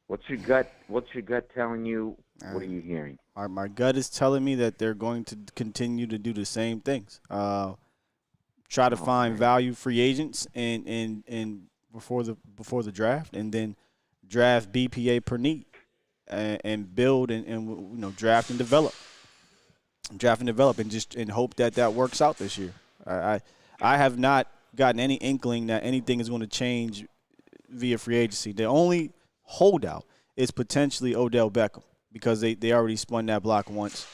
What's your gut telling you? What are you hearing? My gut is telling me that they're going to continue to do the same things. Try to find value free agents and before the draft, and then draft BPA per need, and build and draft and develop, and hope that works out this year. I have not gotten any inkling that anything is going to change via free agency. The only holdout is potentially Odell Beckham because they already spun that block once.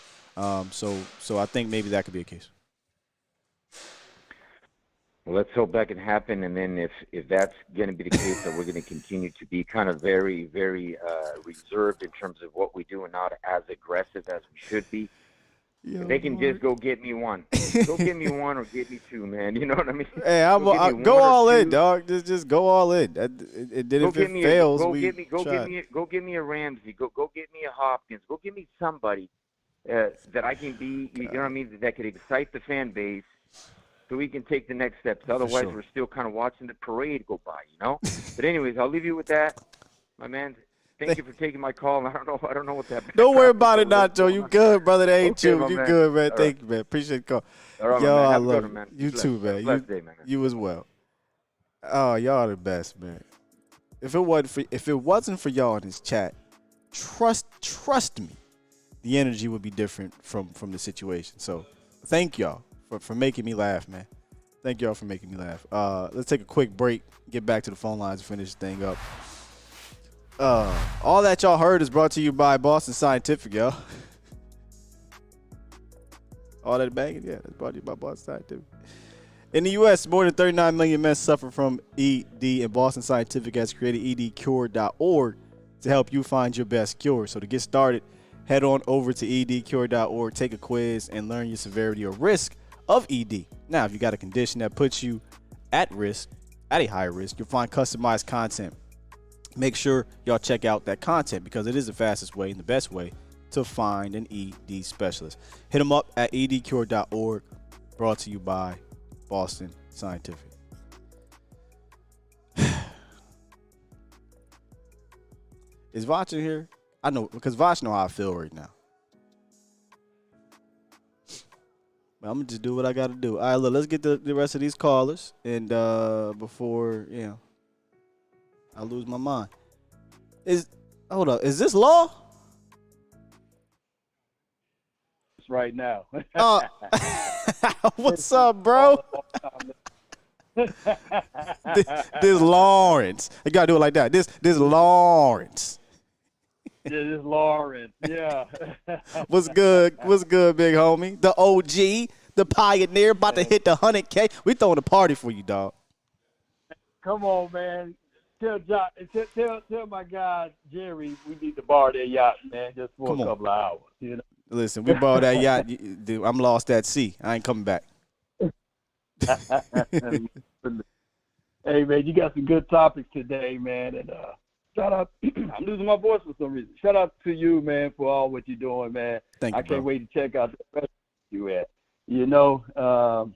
So I think maybe that could be a case. Well, let's hope that can happen, and then if that's going to be the case, that we're going to continue to be kind of very, very reserved in terms of what we do and not as aggressive as we should be. Yo, they can just go get me one. Go get me one or get me two, man. You know what I mean? Hey, go all in, dog. Just go all in. Then if it fails, go get me a Ramsey. Go get me a Hopkins. Go get me somebody that I can be. You know what I mean? That could excite the fan base, so we can take the next steps. Otherwise, sure. We're still kind of watching the parade go by. You know. But anyways, I'll leave you with that, my man. Thank you for taking my call. I don't know what that. Don't worry about it, Nacho. You good, brother? That ain't Okay, you. You man. good, man. All Thank right. you, man. Appreciate the call. All right, Yo, man. I Have a love good one, man. you too, man. Blessed day, man. You as well. Oh, y'all are the best, man. If it wasn't for y'all in this chat, trust me, the energy would be different from the situation. So thank y'all for making me laugh, man. Thank y'all for making me laugh. Let's take a quick break, get back to the phone lines, and finish this thing up. All that y'all heard is brought to you by Boston Scientific, y'all. All that banging, yeah, that's brought to you by Boston Scientific. In the U.S., more than 39 million men suffer from ED, and Boston Scientific has created edcure.org to help you find your best cure. So to get started, head on over to edcure.org, take a quiz, and learn your severity or risk of ED. Now, if you got a condition that puts you at risk, at a higher risk, you'll find customized content. Make sure y'all check out that content because it is the fastest way and the best way to find an ED specialist. Hit them up at edcure.org, brought to you by Boston Scientific. Is Vach in here? I know, because Vach know how I feel right now. But I'm going to just do what I got to do. All right, look, let's get the rest of these callers. And before, I lose my mind. Hold up, is this law? Right now. What's up, bro? this Lawrence. You gotta do it like that. This Lawrence. Yeah, this Lawrence. Yeah. What's good? What's good, big homie? The OG, the pioneer, about to hit the 100K. We throwing a party for you, dog. Come on, man. Tell my guy Jerry we need to borrow their yacht, man, just for a couple of hours. You know. Listen, we borrowed that yacht. Dude, I'm lost at sea. I ain't coming back. Hey, man, you got some good topics today, man. And shout out. I'm losing my voice for some reason. Shout out to you, man, for all what you're doing, man. Thank you, I can't bro. wait to check out the rest you at. You know,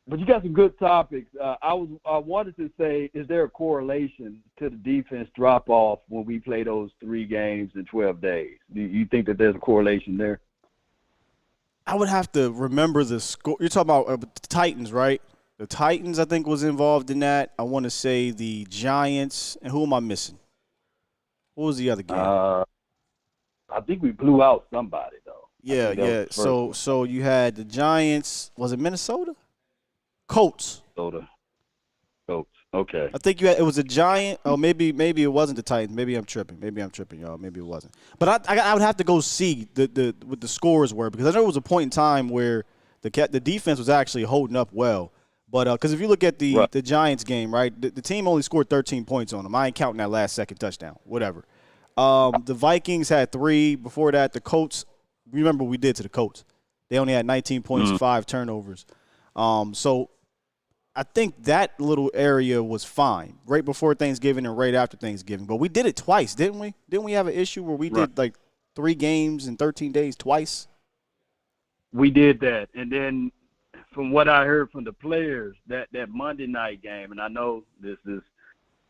but you got some good topics. I wanted to say, is there a correlation to the defense drop off when we play those 3 games in 12 days? Do you think that there's a correlation there? I would have to remember the score. You're talking about the Titans, right? The Titans, I think, was involved in that. I want to say the Giants. And who am I missing? What was the other game? I think we blew out somebody, though. Yeah. So you had the Giants. Was it Minnesota? Colts. Colts. Okay. I think it was a Giant. Oh, maybe it wasn't the Titans. Maybe I'm tripping, y'all. Maybe it wasn't. But I would have to go see what the scores were because I know it was a point in time where the defense was actually holding up well. But because if you look at the Giants game, right, the team only scored 13 points on them. I ain't counting that last second touchdown. Whatever. The Vikings had 3. Before that, the Colts. Remember what we did to the Colts. They only had 19 points, 5 turnovers. So I think that little area was fine right before Thanksgiving and right after Thanksgiving. But we did it twice, didn't we? Didn't we have an issue where we did like 3 games in 13 days twice? We did that. And then from what I heard from the players, that Monday night game, and I know this is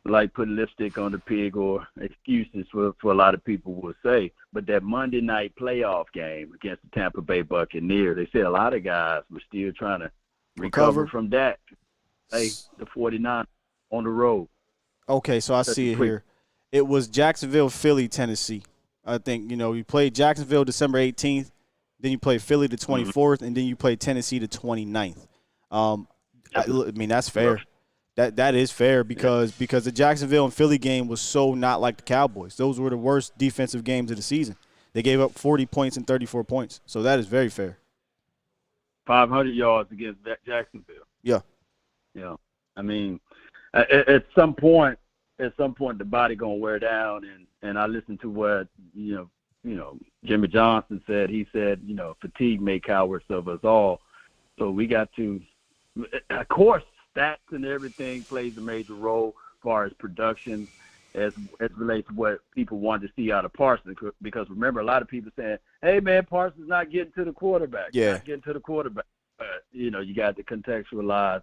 like putting lipstick on the pig or excuses for a lot of people will say, but that Monday night playoff game against the Tampa Bay Buccaneers, they said a lot of guys were still trying to recover from that. Hey, the 49 on the road. Okay, so I see it here. It was Jacksonville, Philly, Tennessee. I think, you played Jacksonville December 18th, then you played Philly the 24th, and then you played Tennessee the 29th. I mean, that's fair. That is fair because the Jacksonville and Philly game was so not like the Cowboys. Those were the worst defensive games of the season. They gave up 40 points and 34 points. So that is very fair. 500 yards against Jacksonville. Yeah. Yeah. I mean, at some point, the body gonna wear down, and I listened to what Jimmy Johnson said. He said, fatigue make cowards of us all. So we got to, of course, stats and everything plays a major role as far as production as relates to what people want to see out of Parsons. Because remember, a lot of people saying, hey, man, Parsons not getting to the quarterback. Yeah. Not getting to the quarterback. But, you got to contextualize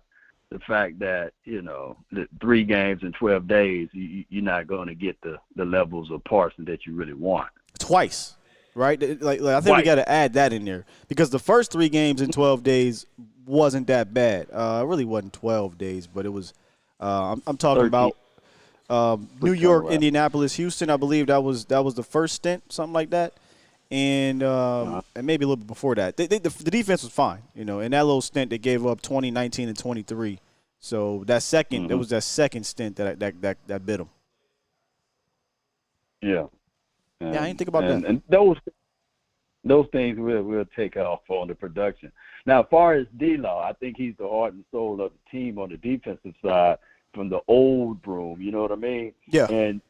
the fact that, the 3 games in 12 days, you're not going to get the levels of Parsons that you really want. Twice, right? Like I think we got to add that in there because the first 3 games in 12 days wasn't that bad. It really wasn't 12 days, but it was I'm talking 13. about New York, Indianapolis, Houston. I believe that was the first stint, something like that. And maybe a little bit before that. The defense was fine, In that little stint, they gave up 20, 19, and 23. So that second, it was that second stint that bit them. Yeah. I didn't think about that. And those things will take off on the production. Now, as far as D-Law, I think he's the heart and soul of the team on the defensive side from the old broom. You know what I mean? Yeah. And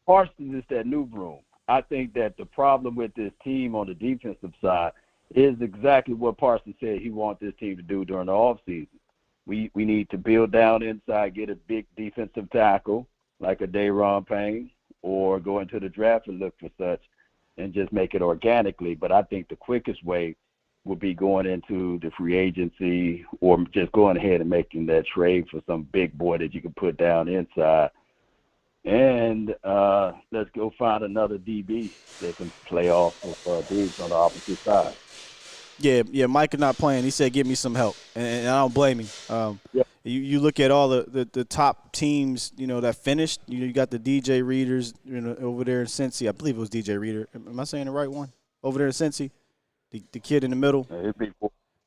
Parsons is that new broom. I think that the problem with this team on the defensive side is exactly what Parsons said he wants this team to do during the offseason. We need to build down inside, get a big defensive tackle like a Daron Payne, or go into the draft and look for such and just make it organically. But I think the quickest way would be going into the free agency or just going ahead and making that trade for some big boy that you can put down inside. And let's go find another DB that can play off of dudes on the opposite side. Yeah, Micah not playing. He said, give me some help, and I don't blame him. Yeah. You look at all the top teams, that finished. You got the DJ Readers, over there in Cincy. I believe it was DJ Reader. Am I saying the right one? Over there in Cincy, the kid in the middle.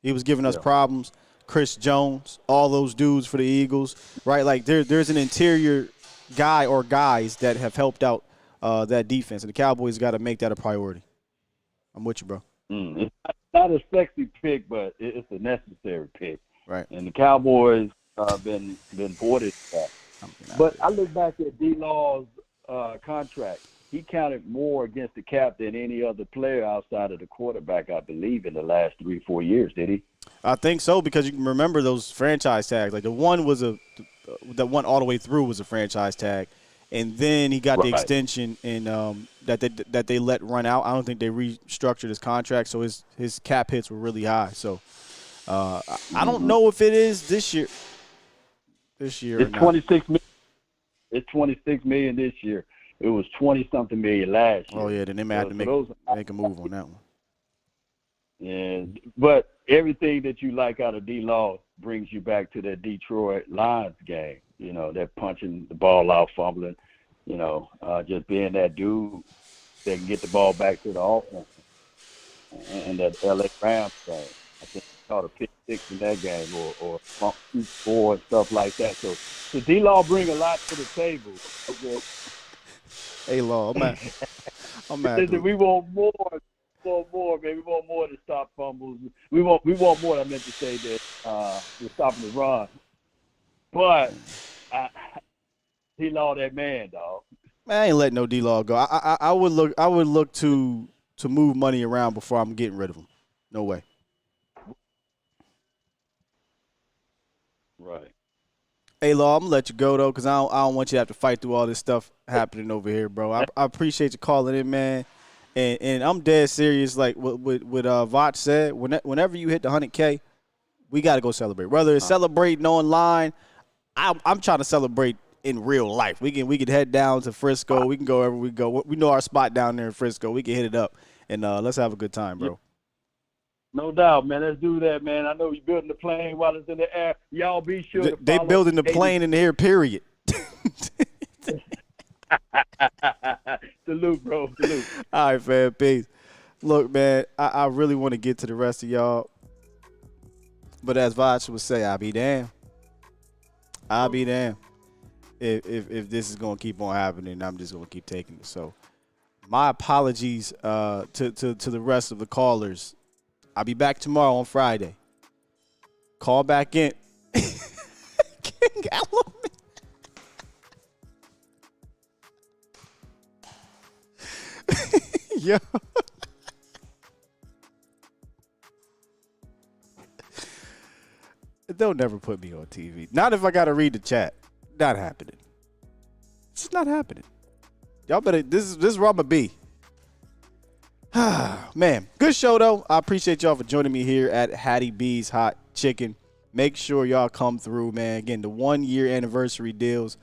He was giving us problems. Chris Jones, all those dudes for the Eagles, right? Like there's an interior guy or guys that have helped out that defense, and the Cowboys got to make that a priority. I'm with you, bro. It's not a sexy pick, but it's a necessary pick. Right. And the Cowboys been boarded that. But I look back at D-Law's contract. He counted more against the cap than any other player outside of the quarterback, I believe, in the last 3-4 years. Did he? I think so, because you can remember those franchise tags. Like the one that went all the way through was a franchise tag, and then he got the extension and that they let run out. I don't think they restructured his contract, so his cap hits were really high. So I don't know if it is this year. It's $26 million. It's $26 million this year. It was 20-something million last year. Oh yeah, then they may have to make a move on that one. And but everything that you like out of D-Law brings you back to that Detroit Lions game. That punching the ball out, fumbling. Just being that dude that can get the ball back to the offense. And that LA Rams game, I think he caught a pick 6 in that game, or 4 and stuff like that. So D-Law bring a lot to the table. Hey, Law, I'm mad. We want more. Man. We want more to stop fumbles. We want more. I meant to say that we're stopping the run. But D-Law, that man, dog. Man, I ain't letting no D-Law go. I would look to move money around before I'm getting rid of him. No way. Right. Hey, Law, I'm gonna let you go though, because I don't want you to have to fight through all this stuff happening over here, bro. I appreciate you calling in, man. And I'm dead serious. Like what Vach said, whenever you hit the 100K, we got to go celebrate. Whether it's celebrating online, I'm trying to celebrate in real life. We can head down to Frisco. We can go wherever we go. We know our spot down there in Frisco. We can hit it up, and let's have a good time, bro. No doubt, man. Let's do that, man. I know you're building the plane while it's in the air. Y'all be sure to they building the plane in the air, period. Salute, bro. Salute. All right, fam. Peace. Look, man, I really want to get to the rest of y'all. But as Vach would say, I'll be damned. I'll be damned if this is gonna keep on happening. I'm just gonna keep taking it. So, my apologies to the rest of the callers. I'll be back tomorrow on Friday. Call back in. King Allen. Yo. They'll never put me on TV. Not if I got to read the chat. Not happening. It's just not happening. Y'all better, this is where I'm going to be. Man, good show, though. I appreciate y'all for joining me here at Hattie B's Hot Chicken. Make sure y'all come through, man. Again, the 1-year anniversary deals.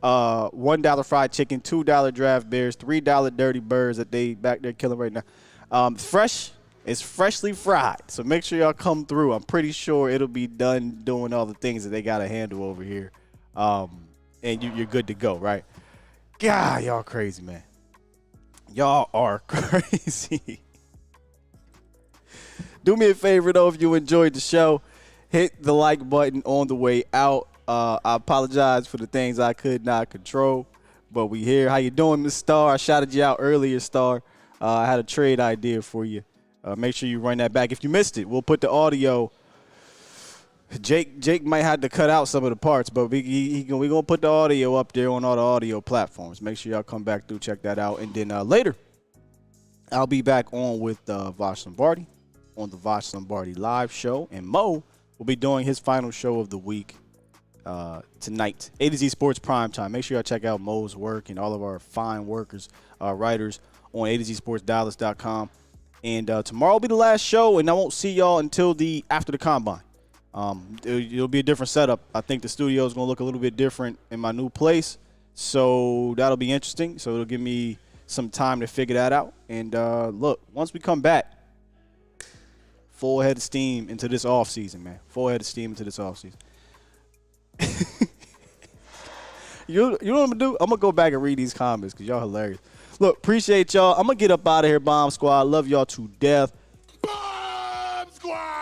$1 fried chicken, $2 draft bears, $3 dirty birds that they back there killing right now. Fresh. It's freshly fried, so make sure y'all come through. I'm pretty sure it'll be done doing all the things that they got to handle over here. And you're good to go, right? God, y'all crazy, man. Y'all are crazy. Do me a favor, though, if you enjoyed the show, hit the like button on the way out. I apologize for the things I could not control, but we here. How you doing, Miss Star? I shouted you out earlier, Star. I had a trade idea for you. Make sure you run that back. If you missed it, we'll put the audio. Jake might have to cut out some of the parts, but we're going to put the audio up there on all the audio platforms. Make sure y'all come back through, check that out. And then later, I'll be back on with Vosh Lombardi on the Vosh Lombardi live show. And Mo will be doing his final show of the week tonight. A to Z Sports Primetime. Make sure y'all check out Mo's work and all of our fine workers, writers on A to Z Sports Dallas.com. And tomorrow will be the last show, and I won't see y'all until after the combine. It'll be a different setup. I think the studio is going to look a little bit different in my new place, so that'll be interesting. So it'll give me some time to figure that out. And look, once we come back, full head of steam into this offseason, man. Full head of steam into this offseason. You know what I'm going to do? I'm going to go back and read these comments because y'all hilarious. Look, appreciate y'all. I'm going to get up out of here, Bomb Squad. Love y'all to death. Bomb Squad!